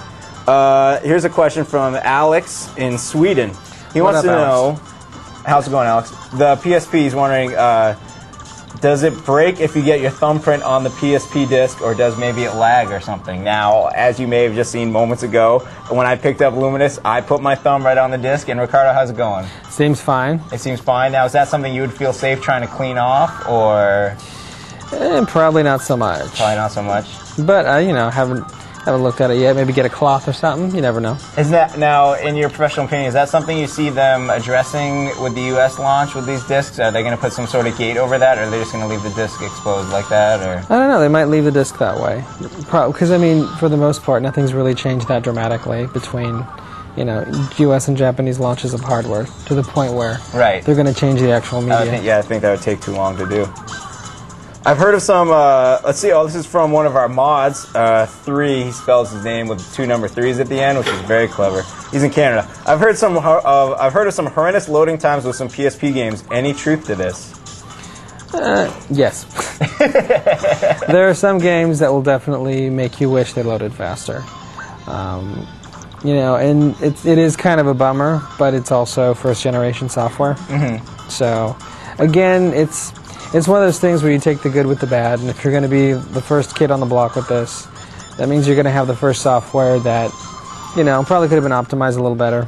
S2: Here's a question from Alex in Sweden. He
S3: What
S2: wants
S3: up,
S2: to
S3: Alex?
S2: know, how's it going, Alex? The PSP is wondering, does it break if you get your thumbprint on the PSP disc, or does maybe it lag or something? Now, as you may have just seen moments ago, when I picked up Luminous, I put my thumb right on the disc. And Ricardo, how's it going?
S3: Seems fine.
S2: It seems fine. Now, is that something you would feel safe trying to clean off, or
S3: Probably not so much.
S2: probably not so much?
S3: But you know, haven't looked at it yet. Maybe get a cloth or something. You never know.
S2: Is that, now, in your professional opinion, is that something you see them addressing with the U.S. launch with these discs? Are they going to put some sort of gate over that, or are they just going to leave the disc exposed like that? Or
S3: I don't know. They might leave the disc that way, because I mean, for the most part, nothing's really changed that dramatically between, you know, U.S. and Japanese launches of hardware, to the point where
S2: Right.
S3: they're going to change the actual media.
S2: I think that would take too long to do. I've heard of some, let's see, this is from one of our mods, 3, he spells his name with 2 number 3s at the end, which is very clever. He's in Canada. I've heard of some horrendous loading times with some PSP games. Any truth to this?
S3: Yes. There are some games that will definitely make you wish they loaded faster. You know, and it is kind of a bummer, but it's also first generation software. Mm-hmm. So, again, it's one of those things where you take the good with the bad, and if you're going to be the first kid on the block with this, that means you're going to have the first software that, you know, probably could have been optimized a little better.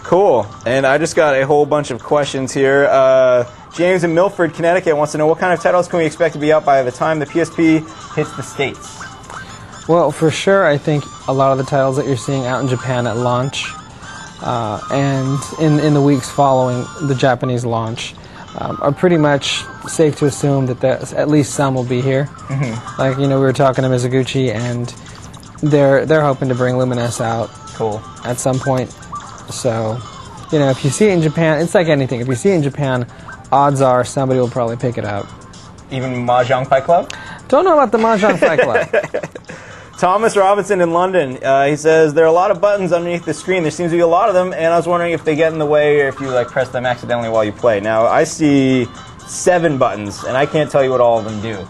S2: Cool. And I just got a whole bunch of questions here. James in Milford, Connecticut wants to know, what kind of titles can we expect to be out by the time the PSP hits the States?
S3: Well, for sure, I think a lot of the titles that you're seeing out in Japan at launch, and in the weeks following the Japanese launch, are pretty much safe to assume that at least some will be here. Mm-hmm. Like, you know, we were talking to Mizuguchi, and they're hoping to bring Luminous out.
S2: Cool.
S3: At some point. So, you know, if you see it in Japan, it's like anything. If you see it in Japan, odds are somebody will probably pick it up.
S2: Even Mahjong Fight Club?
S3: Don't know about the Mahjong Fight Club.
S2: Thomas Robinson in London, he says, there are a lot of buttons underneath the screen. There seems to be a lot of them, and I was wondering if they get in the way or if you press them accidentally while you play. Now, I see 7 buttons, and I can't tell you what all of them do.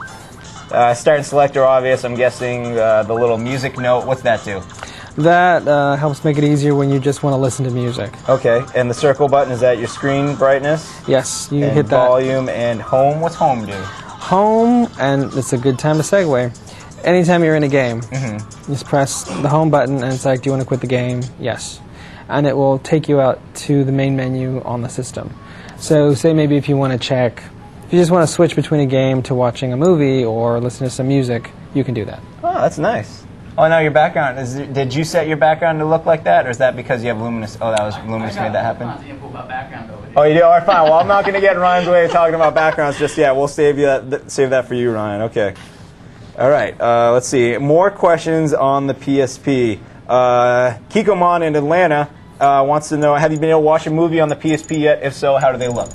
S2: Start and select are obvious. I'm guessing the little music note. What's that do?
S3: That helps make it easier when you just want to listen to music.
S2: Okay, and the circle button, is that your screen brightness?
S3: Yes, you
S2: and
S3: hit that.
S2: Volume and home. What's home do?
S3: Home, and it's a good time to segue. Anytime you're in a game, you just press the home button, and it's like, do you want to quit the game? Yes. And it will take you out to the main menu on the system. So say maybe if you want to check, if you just want to switch between a game to watching a movie or listen to some music, you can do that.
S2: Oh, that's nice. Oh, now your background, did you set your background to look like that, or is that because you have Luminous? Oh, that was Luminous made that happen? Oh, you do? All right, fine. Well, I'm not going to get in Ryan's way of talking about backgrounds just yet. We'll save that for you, Ryan. Okay. All right, let's see. More questions on the PSP. Kikomon in Atlanta wants to know, have you been able to watch a movie on the PSP yet? If so, how do they look?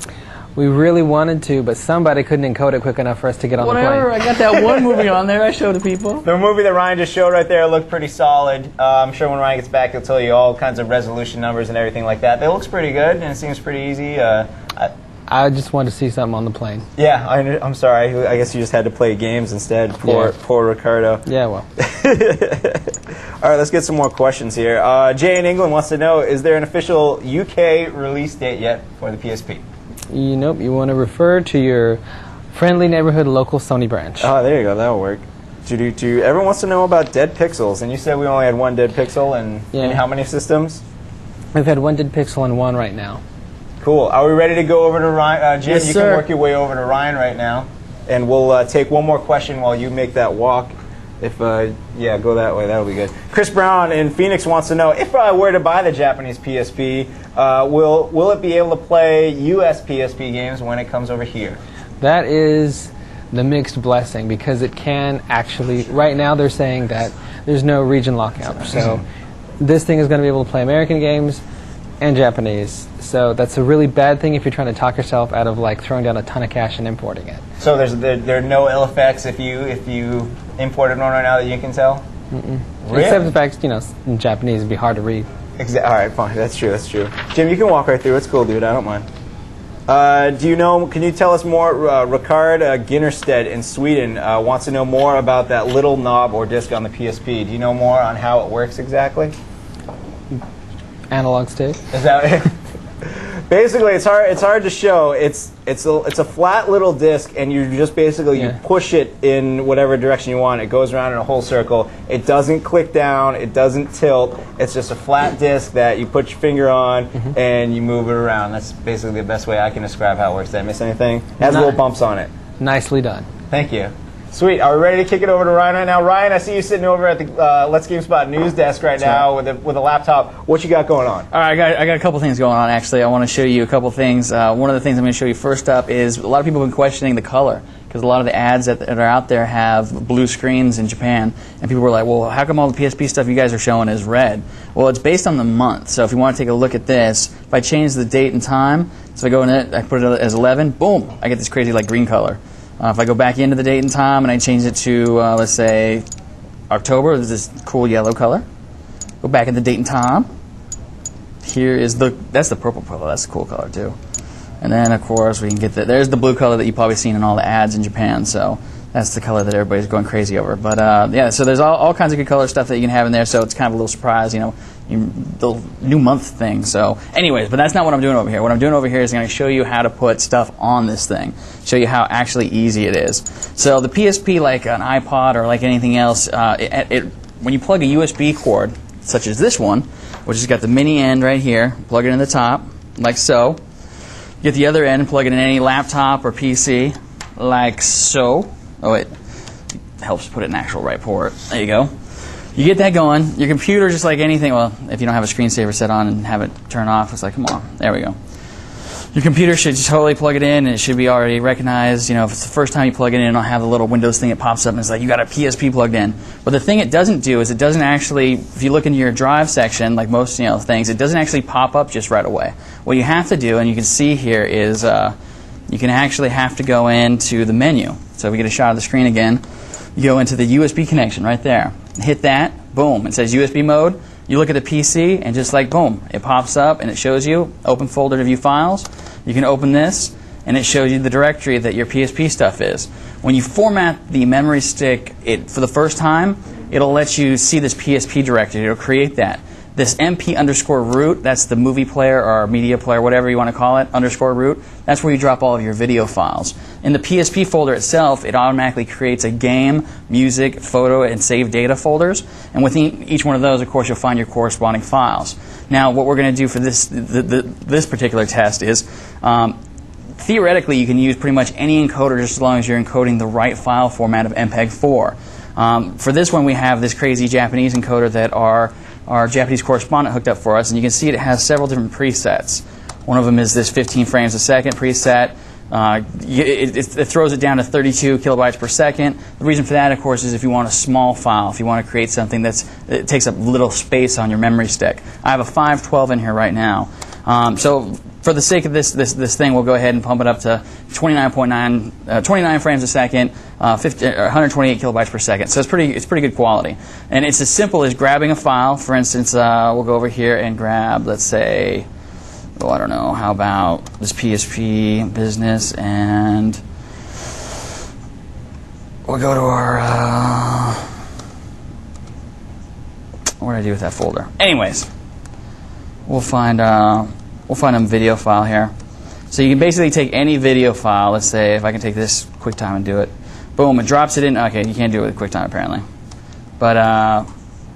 S3: We really wanted to, but somebody couldn't encode it quick enough for us to get on
S1: Whatever,
S3: the plane.
S1: I got that one movie on there I showed to people.
S2: The movie that Ryan just showed right there looked pretty solid. I'm sure when Ryan gets back, he'll tell you all kinds of resolution numbers and everything like that. It looks pretty good, and it seems pretty easy.
S3: I just wanted to see something on the plane.
S2: Yeah, I'm sorry. I guess you just had to play games instead. Poor Ricardo.
S3: Yeah, well.
S2: All right, let's get some more questions here. Jay in England wants to know, is there an official UK release date yet for the PSP?
S3: Nope, you want to refer to your friendly neighborhood local Sony branch.
S2: Oh, there you go. That'll work. Everyone wants to know about dead pixels, and you said we only had one dead pixel in how many systems?
S3: We've had one dead pixel and one right now.
S2: Cool. Are we ready to go over to Ryan? Jim,
S1: Yes,
S2: you
S1: sir.
S2: can work your way over to Ryan right now, and we'll take one more question while you make that walk. If go that way, that'll be good. Chris Brown in Phoenix wants to know, if I were to buy the Japanese PSP, will it be able to play US PSP games when it comes over here?
S3: That is the mixed blessing, because it can actually, right now they're saying that there's no region lockout. So this thing is going to be able to play American games and Japanese. So that's a really bad thing if you're trying to talk yourself out of like throwing down a ton of cash and importing it.
S2: So there are no ill effects if you imported one right now that you can tell? Really?
S3: Except the fact, in Japanese it'd be hard to read.
S2: All right, fine. That's true. Jim, you can walk right through. It's cool, dude. I don't mind. Can you tell us more? Rickard Ginnerstedt in Sweden wants to know more about that little knob or disc on the PSP. Do you know more on how it works exactly?
S3: Analog stick.
S2: Is that basically? It's hard to show. It's a flat little disc, and you just basically you push it in whatever direction you want. It goes around in a whole circle. It doesn't click down. It doesn't tilt. It's just a flat disc that you put your finger on and you move it around. That's basically the best way I can describe how it works. Did I miss anything? It has little bumps on it.
S3: Nicely done.
S2: Thank you. Sweet. Are we ready to kick it over to Ryan right now? Ryan, I see you sitting over at the Let's GameSpot news desk right now with a laptop. What you got going on?
S1: All right, I got a couple things going on, actually. I want to show you a couple things. One of the things I'm going to show you first up is a lot of people have been questioning the color, because a lot of the ads that are out there have blue screens in Japan, and people were like, well, how come all the PSP stuff you guys are showing is red? Well, it's based on the month. So if you want to take a look at this, if I change the date and time, so I go in it, I put it as 11, boom, I get this crazy like green color. If I go back into the date and time and I change it to, let's say, October, there's this cool yellow color. Go back in the date and time. Here is that's the purple color. That's the cool color too. And then, of course, we can get there's the blue color that you've probably seen in all the ads in Japan. So that's the color that everybody's going crazy over. But so there's all kinds of good color stuff that you can have in there. So it's kind of a little surprise, the new month thing. So anyways, but that's not what I'm doing over here. What I'm doing over here is going to show you how to put stuff on this thing. Show you how actually easy it is. So the PSP, like an iPod or like anything else, when you plug a USB cord, such as this one, which has got the mini end right here, plug it in the top, like so. Get the other end and plug it in any laptop or PC, like so. Oh, it helps put it in an actual right port. There you go. You get that going. Your computer, just like anything, well, if you don't have a screensaver set on and have it turn off, it's like, come on. There we go. Your computer should just totally plug it in, and it should be already recognized. If it's the first time you plug it in, it'll have the little Windows thing that pops up, and it's like, you got a PSP plugged in. But the thing it doesn't do is it doesn't actually, if you look into your drive section, like most things, it doesn't actually pop up just right away. What you have to do, and you can see here, is you can actually have to go into the menu. So if we get a shot of the screen again, you go into the USB connection right there. Hit that, boom, it says USB mode. You look at the PC, and just like boom, it pops up and it shows you open folder to view files. You can open this, and it shows you the directory that your PSP stuff is. When you format the memory stick for the first time, it'll let you see this PSP directory. It'll create that. This MP_root, that's the movie player or media player, whatever you want to call it, _root, that's where you drop all of your video files. In the PSP folder itself, it automatically creates a game, music, photo, and save data folders. And within each one of those, of course, you'll find your corresponding files. Now, what we're going to do for this particular test is, theoretically, you can use pretty much any encoder just as long as you're encoding the right file format of MPEG-4. For this one, we have this crazy Japanese encoder that our Japanese correspondent hooked up for us, and you can see it has several different presets. One of them is this 15 frames a second preset. It throws it down to 32 kilobytes per second. The reason for that, of course, is if you want a small file, if you want to create something that takes up little space on your memory stick. I have a 512 in here right now. So for the sake of this thing, we'll go ahead and pump it up to 29 frames a second, 128 kilobytes per second. So it's pretty good quality. And it's as simple as grabbing a file. For instance, we'll go over here and grab, let's say, oh, I don't know, how about this PSP business, and we'll go to our, what did I do with that folder? Anyways, we'll find a video file here. So you can basically take any video file. Let's say if I can take this QuickTime and do it. Boom, it drops it in. Okay, you can't do it with QuickTime apparently. But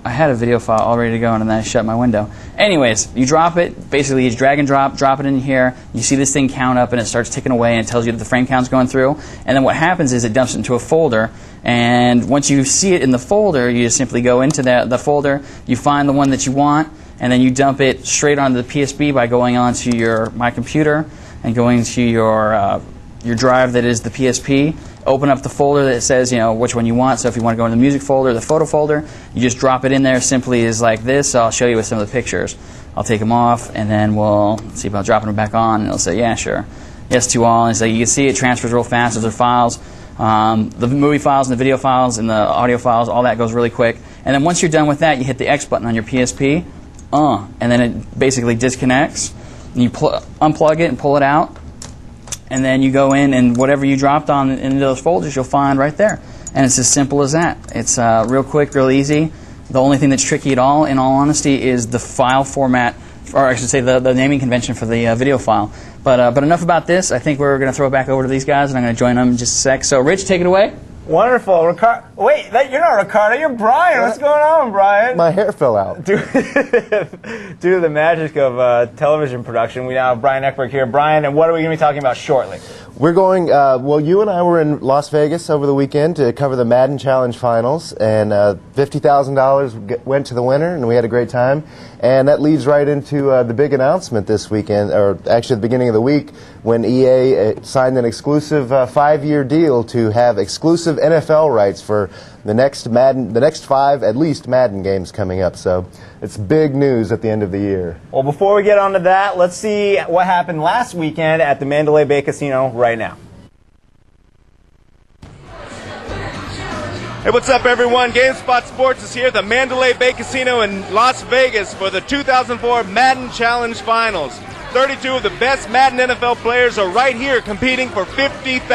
S1: I had a video file all ready to go, and then I shut my window. Anyways, you drop it. Basically, you drag and drop it in here. You see this thing count up, and it starts ticking away, and it tells you that the frame count's going through. And then what happens is it dumps it into a folder. And once you see it in the folder, you just simply go into the folder. You find the one that you want, and then you dump it straight onto the PSP by going onto my computer and going to your drive that is the PSP. Open up the folder that says, which one you want. So if you want to go in the music folder, the photo folder, you just drop it in there. Simply is like this. So I'll show you with some of the pictures. I'll take them off, and then we'll see about dropping them back on, and it'll say, yeah, sure. Yes to all. And so you can see it transfers real fast. Those are files. The movie files and the video files and the audio files, all that goes really quick. And then once you're done with that, you hit the X button on your PSP, and then it basically disconnects. And you unplug it and pull it out. And then you go in, and whatever you dropped on into those folders, you'll find right there. And it's as simple as that. It's real quick, real easy. The only thing that's tricky at all, in all honesty, is the file format, or I should say the naming convention for the video file. But enough about this. I think we're going to throw it back over to these guys, and I'm going to join them in just a sec. So, Rich, take it away.
S2: Wonderful. Wait, you're not Ricardo, you're Brian. What's going on, Brian?
S5: My hair fell out.
S2: Due to the magic of television production, we now have Brian Eber here. Brian, and what are we going to be talking about shortly?
S5: We're going, well, you and I were in Las Vegas over the weekend to cover the Madden Challenge Finals, and $50,000 went to the winner, and we had a great time. And that leads right into the big announcement this weekend, or actually the beginning of the week, when EA signed an exclusive 5-year deal to have exclusive NFL rights for the next 5 at least Madden games coming up. So it's big news at the end of the year.
S2: Well, before we get on to that, let's see what happened last weekend at the Mandalay Bay Casino right now.
S6: Hey, what's up, everyone? GameSpot Sports is here at the Mandalay Bay Casino in Las Vegas for the 2004 Madden Challenge Finals. 32 of the best Madden NFL players are right here competing for $50,000.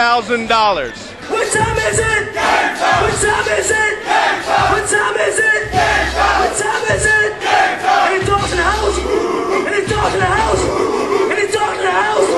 S7: What time is it? Game time! What time is it? Game time! What time is it? Game time! What time is it? Game time! Any dogs in the house? Any dogs in the house? Any dogs in the house?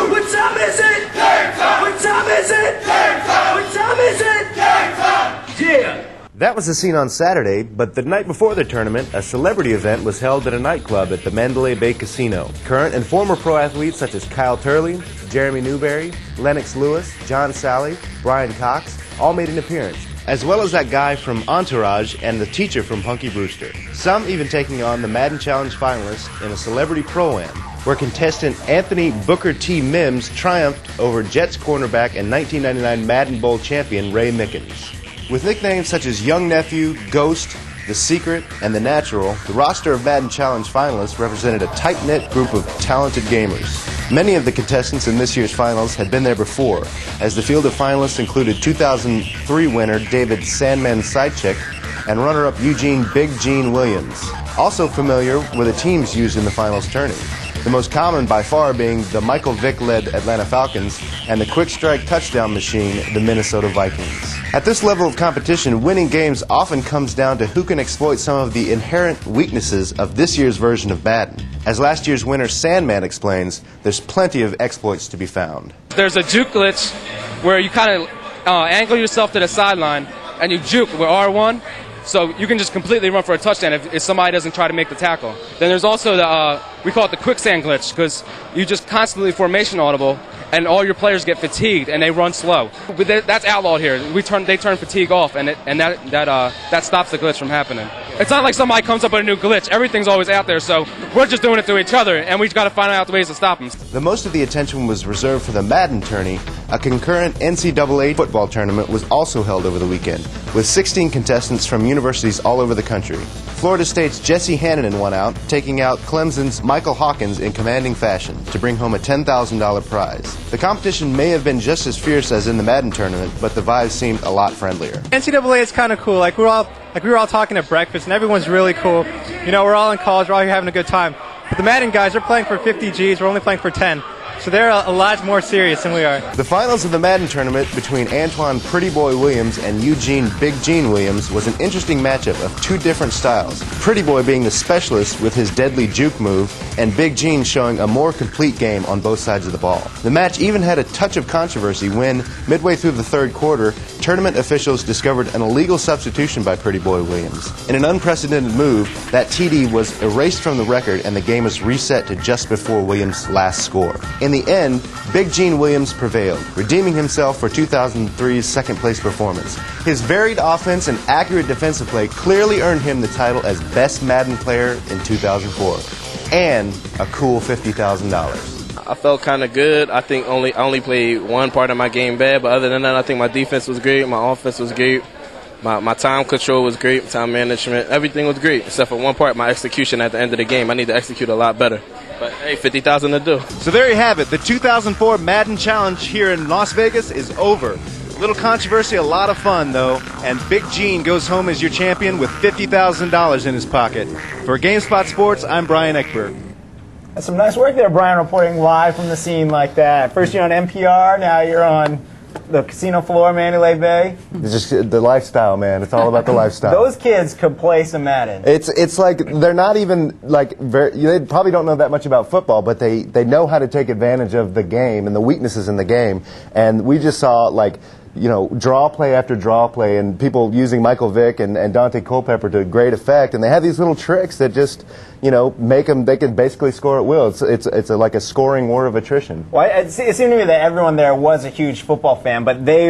S7: What time is it? Game time! What time is it? Game time! What time is it? Game time! Yeah!
S5: That was the scene on Saturday, but the night before the tournament, a celebrity event was held at a nightclub at the Mandalay Bay Casino. Current and former pro athletes such as Kyle Turley, Jeremy Newberry, Lennox Lewis, John Sally, Brian Cox, all made an appearance, as well as that guy from Entourage and the teacher from Punky Brewster. Some even taking on the Madden Challenge finalists in a celebrity pro-am, where contestant Anthony Booker T. Mims triumphed over Jets cornerback and 1999 Madden Bowl champion Ray Mickens. With nicknames such as Young Nephew, Ghost, The Secret, and The Natural, the roster of Madden Challenge finalists represented a tight-knit group of talented gamers. Many of the contestants in this year's finals had been there before, as the field of finalists included 2003 winner David Sandman Sidechick and runner-up Eugene Big Gene Williams. Also familiar were the teams used in the finals tourney, the most common by far being the Michael Vick-led Atlanta Falcons and the quick strike touchdown machine, the Minnesota Vikings. At this level of competition, winning games often comes down to who can exploit some of the inherent weaknesses of this year's version of Madden. As last year's winner Sandman explains, there's plenty of exploits to be found.
S8: There's a juke glitch where you kind of angle yourself to the sideline and you juke with R1, so you can just completely run for a touchdown if somebody doesn't try to make the tackle. Then there's also the, we call it the quicksand glitch, because you just constantly formation audible and all your players get fatigued and they run slow. But that's outlawed here. They turn fatigue off, and that stops the glitch from happening. it's not like somebody comes up with a new glitch. Everything's always out there, so we're just doing it to each other, and we've got to find out the ways to stop them.
S5: The most of the attention was reserved for the Madden tourney. A concurrent NCAA football tournament was also held over the weekend, with 16 contestants from universities all over the country. Florida State's Jesse Hannanen won out, taking out Clemson's Michael Hawkins in commanding fashion to bring home a $10,000 prize. The competition may have been just as fierce as in the Madden tournament, but the vibes seemed a lot friendlier.
S9: NCAA is kind of cool. Like we were all talking at breakfast, and everyone's really cool. You know, we're all in college, we're all here having a good time. But the Madden guys, they're playing for 50 G's. We're only playing for 10. So they're a lot more serious than we are.
S5: The finals of the Madden tournament between Antoine Pretty Boy Williams and Eugene Big Gene Williams was an interesting matchup of two different styles. Pretty Boy being the specialist with his deadly juke move, and Big Gene showing a more complete game on both sides of the ball. The match even had a touch of controversy when, midway through the third quarter, tournament officials discovered an illegal substitution by Pretty Boy Williams. In an unprecedented move, that TD was erased from the record and the game was reset to just before Williams' last score. In the end, Big Gene Williams prevailed, redeeming himself for 2003's second-place performance. His varied offense and accurate defensive play clearly earned him the title as Best Madden Player in 2004, and a cool $50,000.
S10: I felt kind of good. I think I only played one part of my game bad, but other than that, I think my defense was great, my offense was great, my time control was great, time management, everything was great, except for one part, my execution at the end of the game. I need to execute a lot better. But hey, 50,000 to do.
S6: So there you have it. The 2004 Madden Challenge here in Las Vegas is over. A little controversy, a lot of fun though, and Big Gene goes home as your champion with $50,000 in his pocket. For GameSpot Sports, I'm Brian Eber.
S2: That's some nice work there, Brian, reporting live from the scene like that. First you're on NPR, now you're on the casino floor, Mandalay Bay.
S5: It's just the lifestyle, man. It's all about the lifestyle.
S2: Those kids could play some Madden.
S5: It's like they're not even like they probably don't know that much about football, but they know how to take advantage of the game and the weaknesses in the game. And we just saw like, you know, draw play after draw play, and people using Michael Vick and Dante Culpepper to great effect. And they have these little tricks that just, you know, make them, they can basically score at will. It's like a scoring war of attrition.
S2: Well, it seemed to me that everyone there was a huge football fan, but they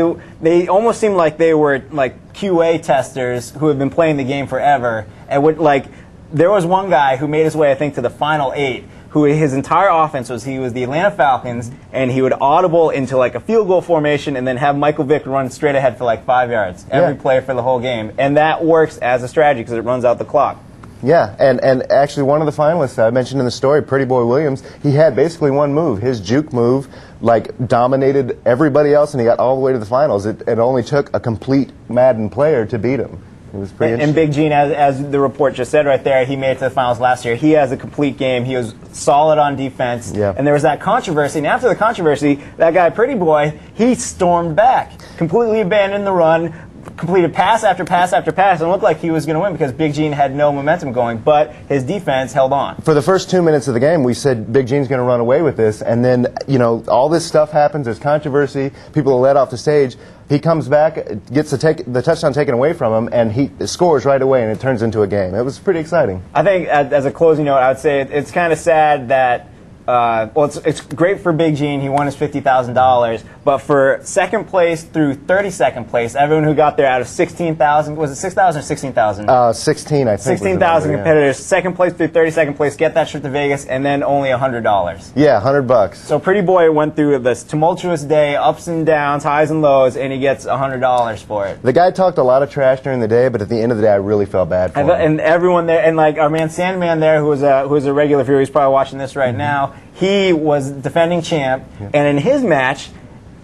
S2: almost seemed like they were like QA testers who had been playing the game forever. And would, like, there was one guy who made his way, I think, to the final 8, who his entire offense was he was the Atlanta Falcons, and he would audible into like a field goal formation and then have Michael Vick run straight ahead for like 5 yards every play for the whole game. And that works as a strategy because it runs out the clock.
S5: Yeah, and actually one of the finalists I mentioned in the story, Pretty Boy Williams, he had basically one move. His juke move like dominated everybody else, and he got all the way to the finals. It only took a complete Madden player to beat him. It was pretty interesting.
S2: And Big Gene, as the report just said right there, he made it to the finals last year. He has a complete game. He was solid on defense.
S5: Yeah.
S2: And there was that controversy. And after the controversy, that guy, Pretty Boy, he stormed back, completely abandoned the run, completed pass after pass after pass, and it looked like he was going to win because Big Gene had no momentum going, but his defense held on.
S5: For the first 2 minutes of the game, we said Big Gene's going to run away with this, and then, you know, all this stuff happens, there's controversy, people are let off the stage. He comes back, gets the touchdown taken away from him, and he scores right away, and it turns into a game. It was pretty exciting.
S2: I think, as a closing note, I would say it's kind of sad that it's great for Big Gene. He won his $50,000. But for second place through 32nd place, everyone who got there out of 16,000, was it 6,000 or 16,000?
S5: 16, I think.
S2: 16,000 competitors. Second place through 32nd place, get that trip to Vegas, and then only $100.
S5: Yeah, $100.
S2: So Pretty Boy went through this tumultuous day, ups and downs, highs and lows, and he gets $100 for it.
S5: The guy talked a lot of trash during the day, but at the end of the day, I really felt bad for him.
S2: And everyone there, and like our man Sandman there, who was a regular viewer, he's probably watching this right now. He was defending champ, and in his match,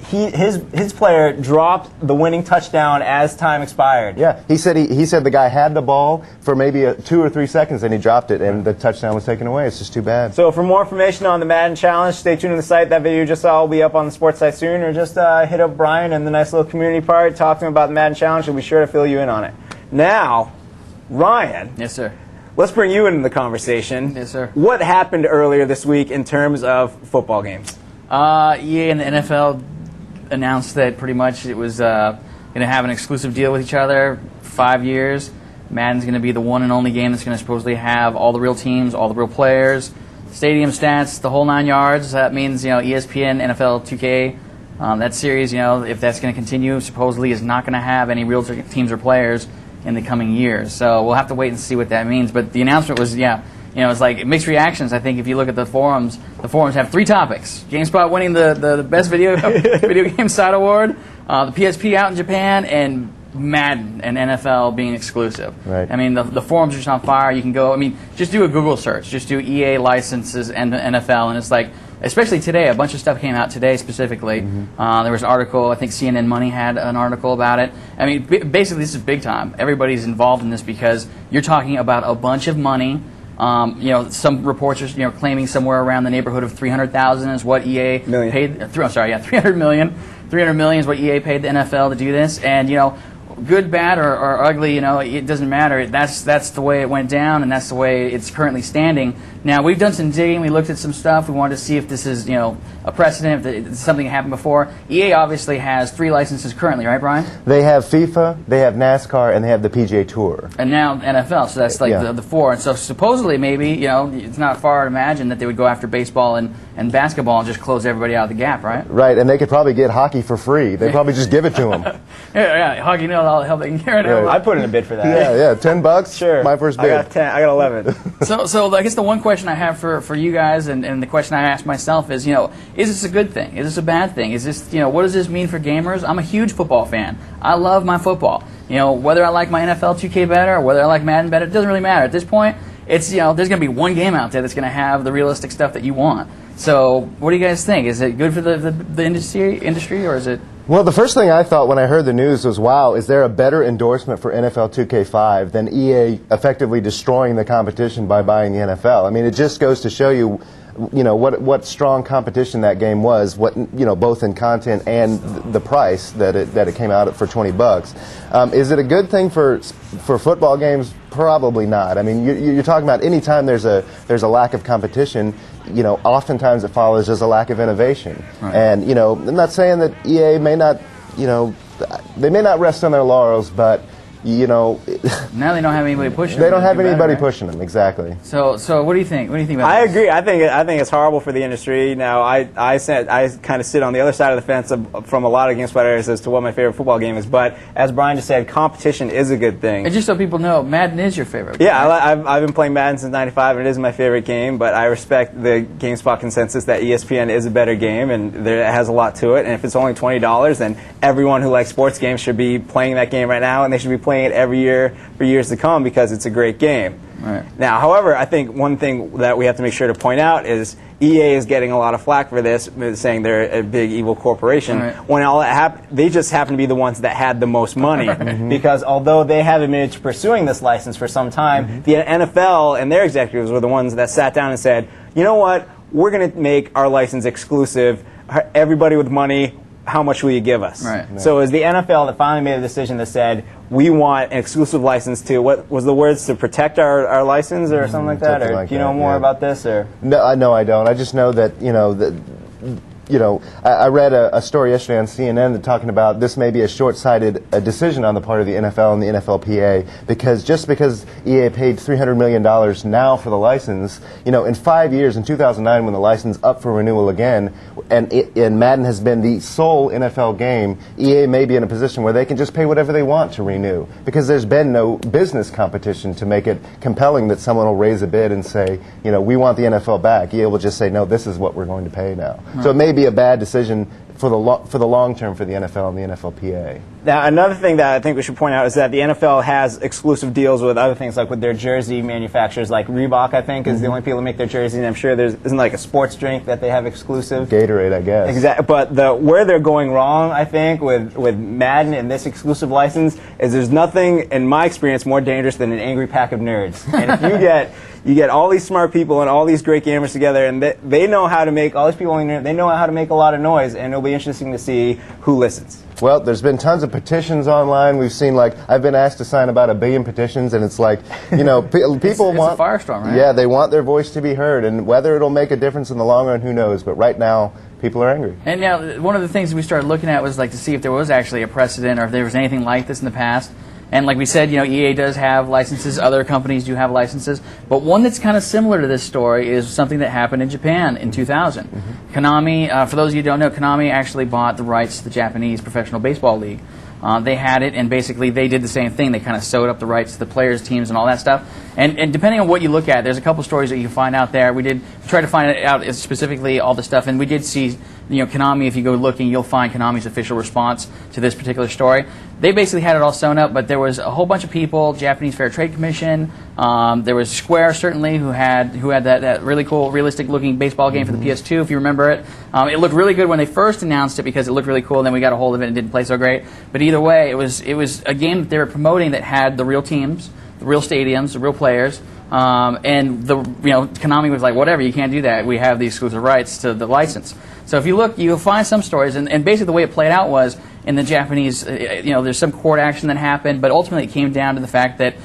S2: his player dropped the winning touchdown as time expired.
S5: Yeah, he said the guy had the ball for maybe 2 or 3 seconds, and he dropped it, and the touchdown was taken away. It's just too bad.
S2: So for more information on the Madden Challenge, stay tuned to the site. That video you just saw will be up on the sports site soon, or just hit up Brian in the nice little community part, talk to him about the Madden Challenge. He'll be sure to fill you in on it. Now, Ryan.
S1: Yes, sir.
S2: Let's bring you into the conversation.
S1: Yes, sir.
S2: What happened earlier this week in terms of football games?
S1: EA and the NFL announced that pretty much it was going to have an exclusive deal with each other for 5 years. Madden's going to be the one and only game that's going to supposedly have all the real teams, all the real players, stadium stats, the whole 9 yards. That means, you know, ESPN, NFL 2K, that series, you know, if that's going to continue, supposedly is not going to have any real teams or players. in the coming years. So we'll have to wait and see what that means. But the announcement was, it's like mixed reactions. I think if you look at the forums have 3 topics: GameSpot winning the best video game site award, the PSP out in Japan, and Madden and NFL being exclusive.
S5: Right.
S1: I mean, the forums are just on fire. You can go, just do a Google search. Just do EA licenses and NFL, and it's like, especially today, a bunch of stuff came out today specifically. There was an article, I think CNN Money had an article about it. I mean, basically, this is big time. Everybody's involved in this because you're talking about a bunch of money. Some reports are claiming somewhere around the neighborhood of 300,000 is what EA paid. 300 million. 300 million is what EA paid the NFL to do this, and good, bad, or ugly, it doesn't matter. That's the way it went down, and that's the way it's currently standing. Now, we've done some digging. We looked at some stuff. We wanted to see if this is, a precedent, if something happened before. EA obviously has 3 licenses currently, right, Brian?
S5: They have FIFA, they have NASCAR, and they have the PGA Tour.
S1: And now NFL, so that's like the 4. And so supposedly, maybe, it's not far to imagine that they would go after baseball and basketball and just close everybody out of the gap, right?
S5: Right, and they could probably get hockey for free. They'd probably just give it to them.
S1: Yeah, hockey knows all the help they can get. Right.
S2: I'd put in a bid for that.
S5: Yeah, $10.
S2: Sure.
S5: My first bid.
S2: I got 10. I got 11.
S1: So I guess the one question I have for you guys, and the question I ask myself is, is this a good thing? Is this a bad thing? Is this, what does this mean for gamers? I'm a huge football fan. I love my football. Whether I like my NFL 2K better or whether I like Madden better, it doesn't really matter. At this point, it's, there's going to be one game out there that's going to have the realistic stuff that you want. So what do you guys think? Is it good for the industry, or is it?
S5: Well, the first thing I thought when I heard the news was, wow, is there a better endorsement for NFL 2K5 than EA effectively destroying the competition by buying the NFL? I mean, it just goes to show you, what strong competition that game was, both in content and the price that it came out at for $20. Is it a good thing for football games? Probably not. I mean, you're talking about any time there's a lack of competition, oftentimes it follows as a lack of innovation.
S1: Right.
S5: And I'm not saying that EA may not, they may not rest on their laurels, but
S1: now they don't have anybody pushing them.
S5: They don't have anybody pushing them, exactly.
S1: So what do you think? What do you think about
S2: I
S1: this?
S2: agree. I think it's horrible for the industry. Now, I kind of sit on the other side of the fence from a lot of GameSpot areas as to what my favorite football game is. But as Brian just said, competition is a good thing.
S1: And just so people know, Madden is your favorite.
S2: Yeah, I've been playing Madden since '95, and it is my favorite game. But I respect the GameSpot consensus that ESPN is a better game, and it has a lot to it. And if it's only $20, then everyone who likes sports games should be playing that game right now, and they should be playing it every year for years to come because it's a great game.
S1: Right.
S2: Now, however, I think one thing that we have to make sure to point out is EA is getting a lot of flack for this, saying they're a big evil corporation.
S1: Right.
S2: When all that they just happen to be the ones that had the most money. Because although they have admitted to pursuing this license for some time, the NFL and their executives were the ones that sat down and said, you know what, we're going to make our license exclusive. Everybody with money, how much will you give us?
S1: Right.
S2: So it was the NFL that finally made a decision that said, we want an exclusive license to, what was the words, to protect our license or something like that?
S5: Something
S2: Or
S5: like
S2: do you know
S5: that,
S2: more
S5: yeah.
S2: about this? Or
S5: No, I don't. I just know that, I read a story yesterday on CNN that talking about this may be a short-sighted decision on the part of the NFL and the NFLPA, because just because EA paid $300 million now for the license, in 5 years, in 2009, when the license up for renewal again, and Madden has been the sole NFL game, EA may be in a position where they can just pay whatever they want to renew, because there's been no business competition to make it compelling that someone will raise a bid and say, we want the NFL back. EA will just say, no, this is what we're going to pay now. Right. So it may be a bad decision for the long term for the NFL and the NFLPA.
S2: Now, another thing that I think we should point out is that the NFL has exclusive deals with other things, like with their jersey manufacturers, like Reebok, I think, is the only people that make their jerseys. And I'm sure isn't like a sports drink that they have exclusive.
S5: Gatorade, I guess.
S2: Exactly. But where they're going wrong, I think, with Madden and this exclusive license is there's nothing, in my experience, more dangerous than an angry pack of nerds. And if you get all these smart people and all these great gamers together, and they know how to make, all these people, they know how to make a lot of noise, and it'll be interesting to see who listens.
S5: Well, there's been tons of petitions online. We've seen, I've been asked to sign about 1 billion petitions, and it's like, people
S1: it's
S5: want...
S1: It's a firestorm, right?
S5: Yeah, they want their voice to be heard, and whether it'll make a difference in the long run, who knows? But right now, people are angry.
S1: And now, one of the things we started looking at was to see if there was actually a precedent, or if there was anything like this in the past. And like we said, EA does have licenses, other companies do have licenses, but one that's kind of similar to this story is something that happened in Japan in 2000. Konami, for those of you who don't know, Konami actually bought the rights to the Japanese Professional Baseball League. They had it, and basically they did the same thing. They kind of sewed up the rights to the players, teams, and all that stuff. And depending on what you look at, there's a couple stories that you can find out there. We did try to find out specifically all the stuff, and we did see, Konami, if you go looking, you'll find Konami's official response to this particular story. They basically had it all sewn up, but there was a whole bunch of people, Japanese Fair Trade Commission, there was Square, certainly, who had that really cool, realistic-looking baseball game for the PS2, if you remember it. It looked really good when they first announced it because it looked really cool, and then we got a hold of it and it didn't play so great. But either way, it was a game that they were promoting that had the real teams, the real stadiums, the real players, and Konami was like, whatever, you can't do that. We have the exclusive rights to the license. So if you look, you'll find some stories, and basically the way it played out was in the Japanese, there's some court action that happened, but ultimately it came down to the fact that,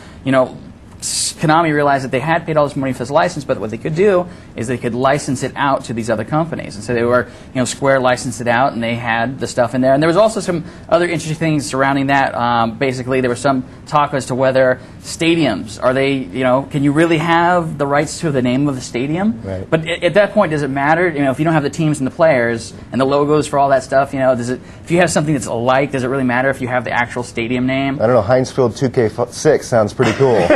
S1: Konami realized that they had paid all this money for this license, but what they could do is they could license it out to these other companies. And so they were, Square licensed it out, and they had the stuff in there. And there was also some other interesting things surrounding that. Basically, there was some talk as to whether stadiums, are they, can you really have the rights to the name of the stadium?
S5: Right.
S1: But at that point, does it matter? If you don't have the teams and the players and the logos for all that stuff, if you have something that's alike, does it really matter if you have the actual stadium name?
S5: I don't know, Heinz Field 2K6 sounds pretty cool.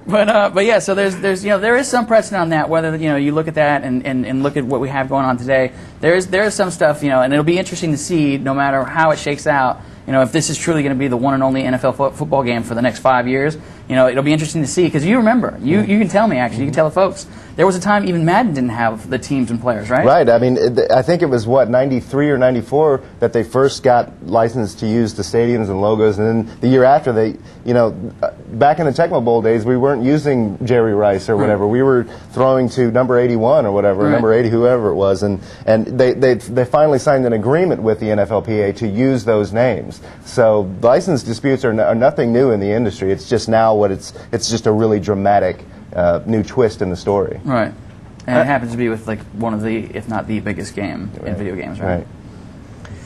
S1: But yeah, so there is some precedent on that. Whether you look at that and look at what we have going on today, there is some stuff, and it'll be interesting to see, no matter how it shakes out, if this is truly going to be the one and only NFL football game for the next 5 years. It'll be interesting to see, because you remember, you can tell me, actually, you can tell the folks, there was a time even Madden didn't have the teams and players, right?
S5: Right. I mean, I think it was, 93 or 94 that they first got licensed to use the stadiums and logos, and then the year after they, back in the Tecmo Bowl days, we weren't using Jerry Rice or whatever. We were throwing to number 81 or whatever, number 80, whoever it was, and they finally signed an agreement with the NFLPA to use those names. So license disputes are nothing new in the industry. It's just now it's just a really dramatic new twist in the story.
S1: Right. And it happens to be with one of the, if not the biggest game in video games, right?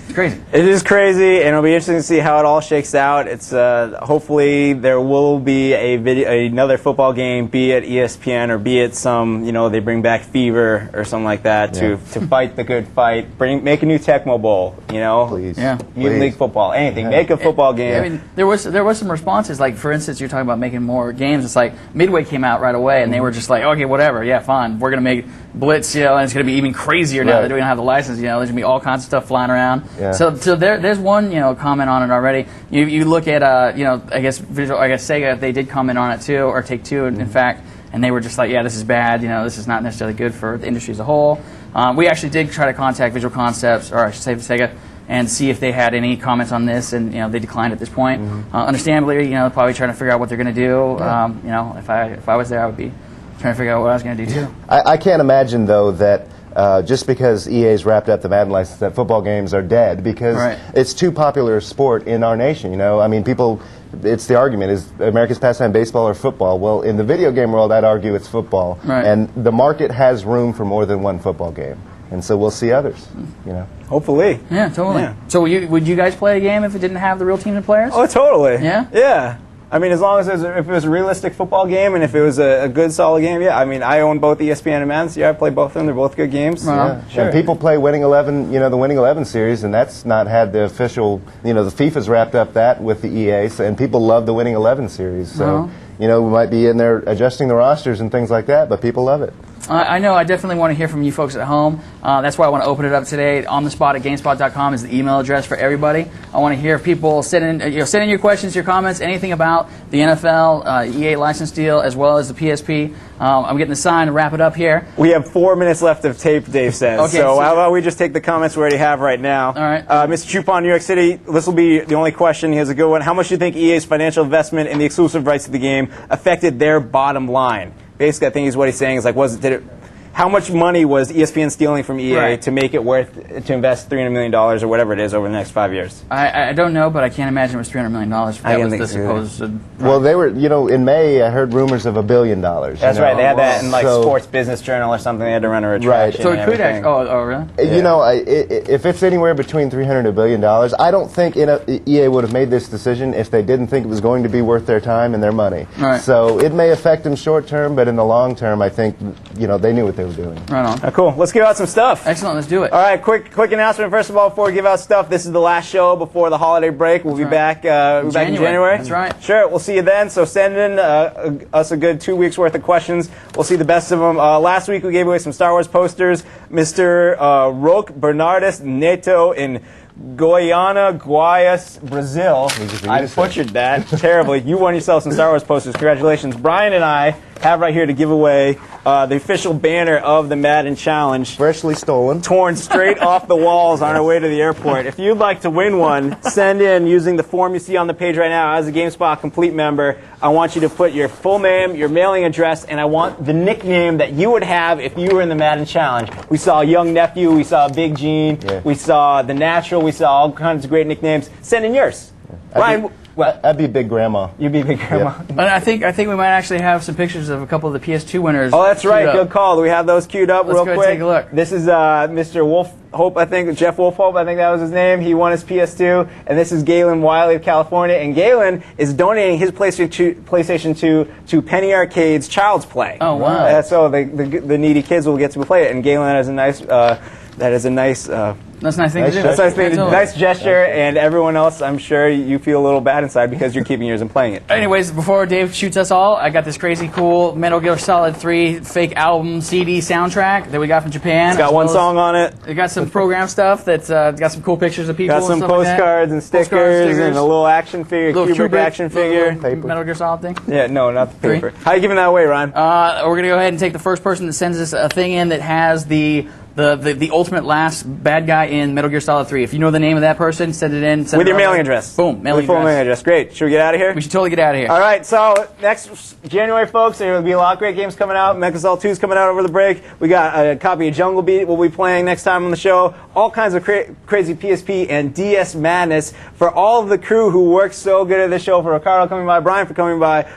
S1: It's crazy.
S2: It is crazy, and it'll be interesting to see how it all shakes out. It's hopefully there will be another football game, be it ESPN or be it some, they bring back Fever or something like that to fight the good fight. Make a new Tecmo Bowl,
S5: Please.
S1: Yeah.
S2: Youth League football, anything. Make a football game.
S1: I mean, there was some responses. Like, for instance, you're talking about making more games. It's like Midway came out right away, and they were just like, okay, whatever, yeah, fine. We're gonna make Blitz, and it's gonna be even crazier now that we don't have the license. There's gonna be all kinds of stuff flying around.
S5: Yeah.
S1: So there's one comment on it already. You look at I guess Sega, they did comment on it too, or Take-Two in fact, and they were just like, yeah, this is bad. This is not necessarily good for the industry as a whole. We actually did try to contact Visual Concepts, or I should say Sega, and see if they had any comments on this, and they declined at this point. Understandably, probably trying to figure out what they're going to do. If I was there, I would be trying to figure out what I was going to do too.
S5: I can't imagine though that just because EA's wrapped up the Madden license, that football games are dead, because it's too popular a sport in our nation. I mean, people. It's the argument, is America's pastime baseball or football? Well, in the video game world, I'd argue it's football.
S1: Right.
S5: And the market has room for more than one football game. And so we'll see others,
S2: Hopefully.
S1: Yeah, totally.
S2: Yeah.
S1: So would you guys play a game if it didn't have the real teams and players?
S2: Oh, totally.
S1: Yeah?
S2: Yeah. I mean, as long as if it was a realistic football game and if it was a good, solid game, yeah. I mean, I own both ESPN and Madden, so I play both of them. They're both good games.
S1: Yeah,
S2: sure.
S5: And people play Winning 11, the Winning 11 series, and that's not had the official, the FIFA's wrapped up that with the EA, and people love the Winning 11 series. So, we might be in there adjusting the rosters and things like that, but people love it.
S1: I know. I definitely want to hear from you folks at home. That's why I want to open it up today. On the spot at GameSpot.com is the email address for everybody. I want to hear if people send in your questions, your comments, anything about the NFL, EA license deal, as well as the PSP. I'm getting the sign to wrap it up here.
S2: We have 4 minutes left of tape, Dave says.
S1: Okay,
S2: so how about we just take the comments we already have right now?
S1: All right.
S2: Mr. Chupon, New York City, this will be the only question. He has a good one. How much do you think EA's financial investment in the exclusive rights to the game affected their bottom line? Basically, I think is what he's saying is like, how much money was ESPN stealing from EA to make it worth to invest $300 million or whatever it is over the next 5 years?
S1: I don't know, but I can't imagine it was $300 million. If that was the supposed.
S5: Well, they were, in May, I heard rumors of $1 billion.
S2: That's right. They had that in Sports Business Journal or something. They had to run a retraction.
S1: So it could actually. Oh, really?
S5: Yeah. If it's anywhere between $300 and $1 billion, I don't think EA would have made this decision if they didn't think it was going to be worth their time and their money.
S1: Right.
S5: So it may affect them short term, but in the long term, I think they knew what they were doing.
S1: Right on.
S2: Cool. Let's give out some stuff.
S1: Excellent. Let's do it.
S2: All right, quick announcement. First of all, before we give out stuff, this is the last show before the holiday break. We'll be back. We'll be back in January.
S1: That's right.
S2: Sure. We'll see you then. So send in us a good 2 weeks worth of questions. We'll see the best of them. Last week we gave away some Star Wars posters. Mr. Roque Bernardus Neto in Goiânia, Goiás, Brazil. I butchered that terribly. You won yourself some Star Wars posters. Congratulations. Brian and I have right here to give away the official banner of the Madden Challenge.
S5: Freshly stolen.
S2: Torn straight off the walls on our way to the airport. If you'd like to win one, send in using the form you see on the page right now. As a GameSpot Complete member, I want you to put your full name, your mailing address, and I want the nickname that you would have if you were in the Madden Challenge. We saw Young Nephew, we saw Big Gene, we saw The Natural, we saw all kinds of great nicknames. Send in yours. Ryan,
S5: I'd be Big Grandma.
S2: You'd be Big Grandma.
S5: Yep.
S1: And I think we might actually have some pictures of a couple of the PS2 winners.
S2: Oh, that's right. Good call. Do we have those queued up real quick?
S1: Let's go take a look.
S2: This is Mr. Wolf Hope, I think, Jeff Wolfhope, I think that was his name. He won his PS2. And this is Galen Wiley of California. And Galen is donating his PlayStation 2 to Penny Arcade's Child's Play.
S1: Oh, wow.
S2: So the needy kids will get to play it. And Galen has a nice... That's a nice thing to do. That's a nice thing. Nice gesture, and everyone else, I'm sure you feel a little bad inside because you're keeping yours and playing it.
S1: Anyways, before Dave shoots us all, I got this crazy cool Metal Gear Solid 3 fake album CD soundtrack that we got from Japan.
S2: It's got one song on it.
S1: It got some program stuff that's got some cool pictures of people.
S2: Got some
S1: and
S2: postcards and stickers and a little action figure, Kubrick action figure.
S1: Metal Gear Solid thing.
S2: Yeah, no, not the paper. How are you giving that away, Ron?
S1: We're going to go ahead and take the first person that sends us a thing in that has the ultimate last bad guy in Metal Gear Solid 3. If you know the name of that person, send it in.
S2: With your mailing address.
S1: Boom,
S2: mailing address. Great. Should we get out of here?
S1: We should totally get out of here.
S2: All right, so next January, folks, there will be a lot of great games coming out. MacDonald 2 is coming out over the break. We got a copy of Jungle Beat we'll be playing next time on the show. All kinds of crazy PSP and DS madness for all of the crew who works so good at this show. For Ricardo coming by, Brian for coming by.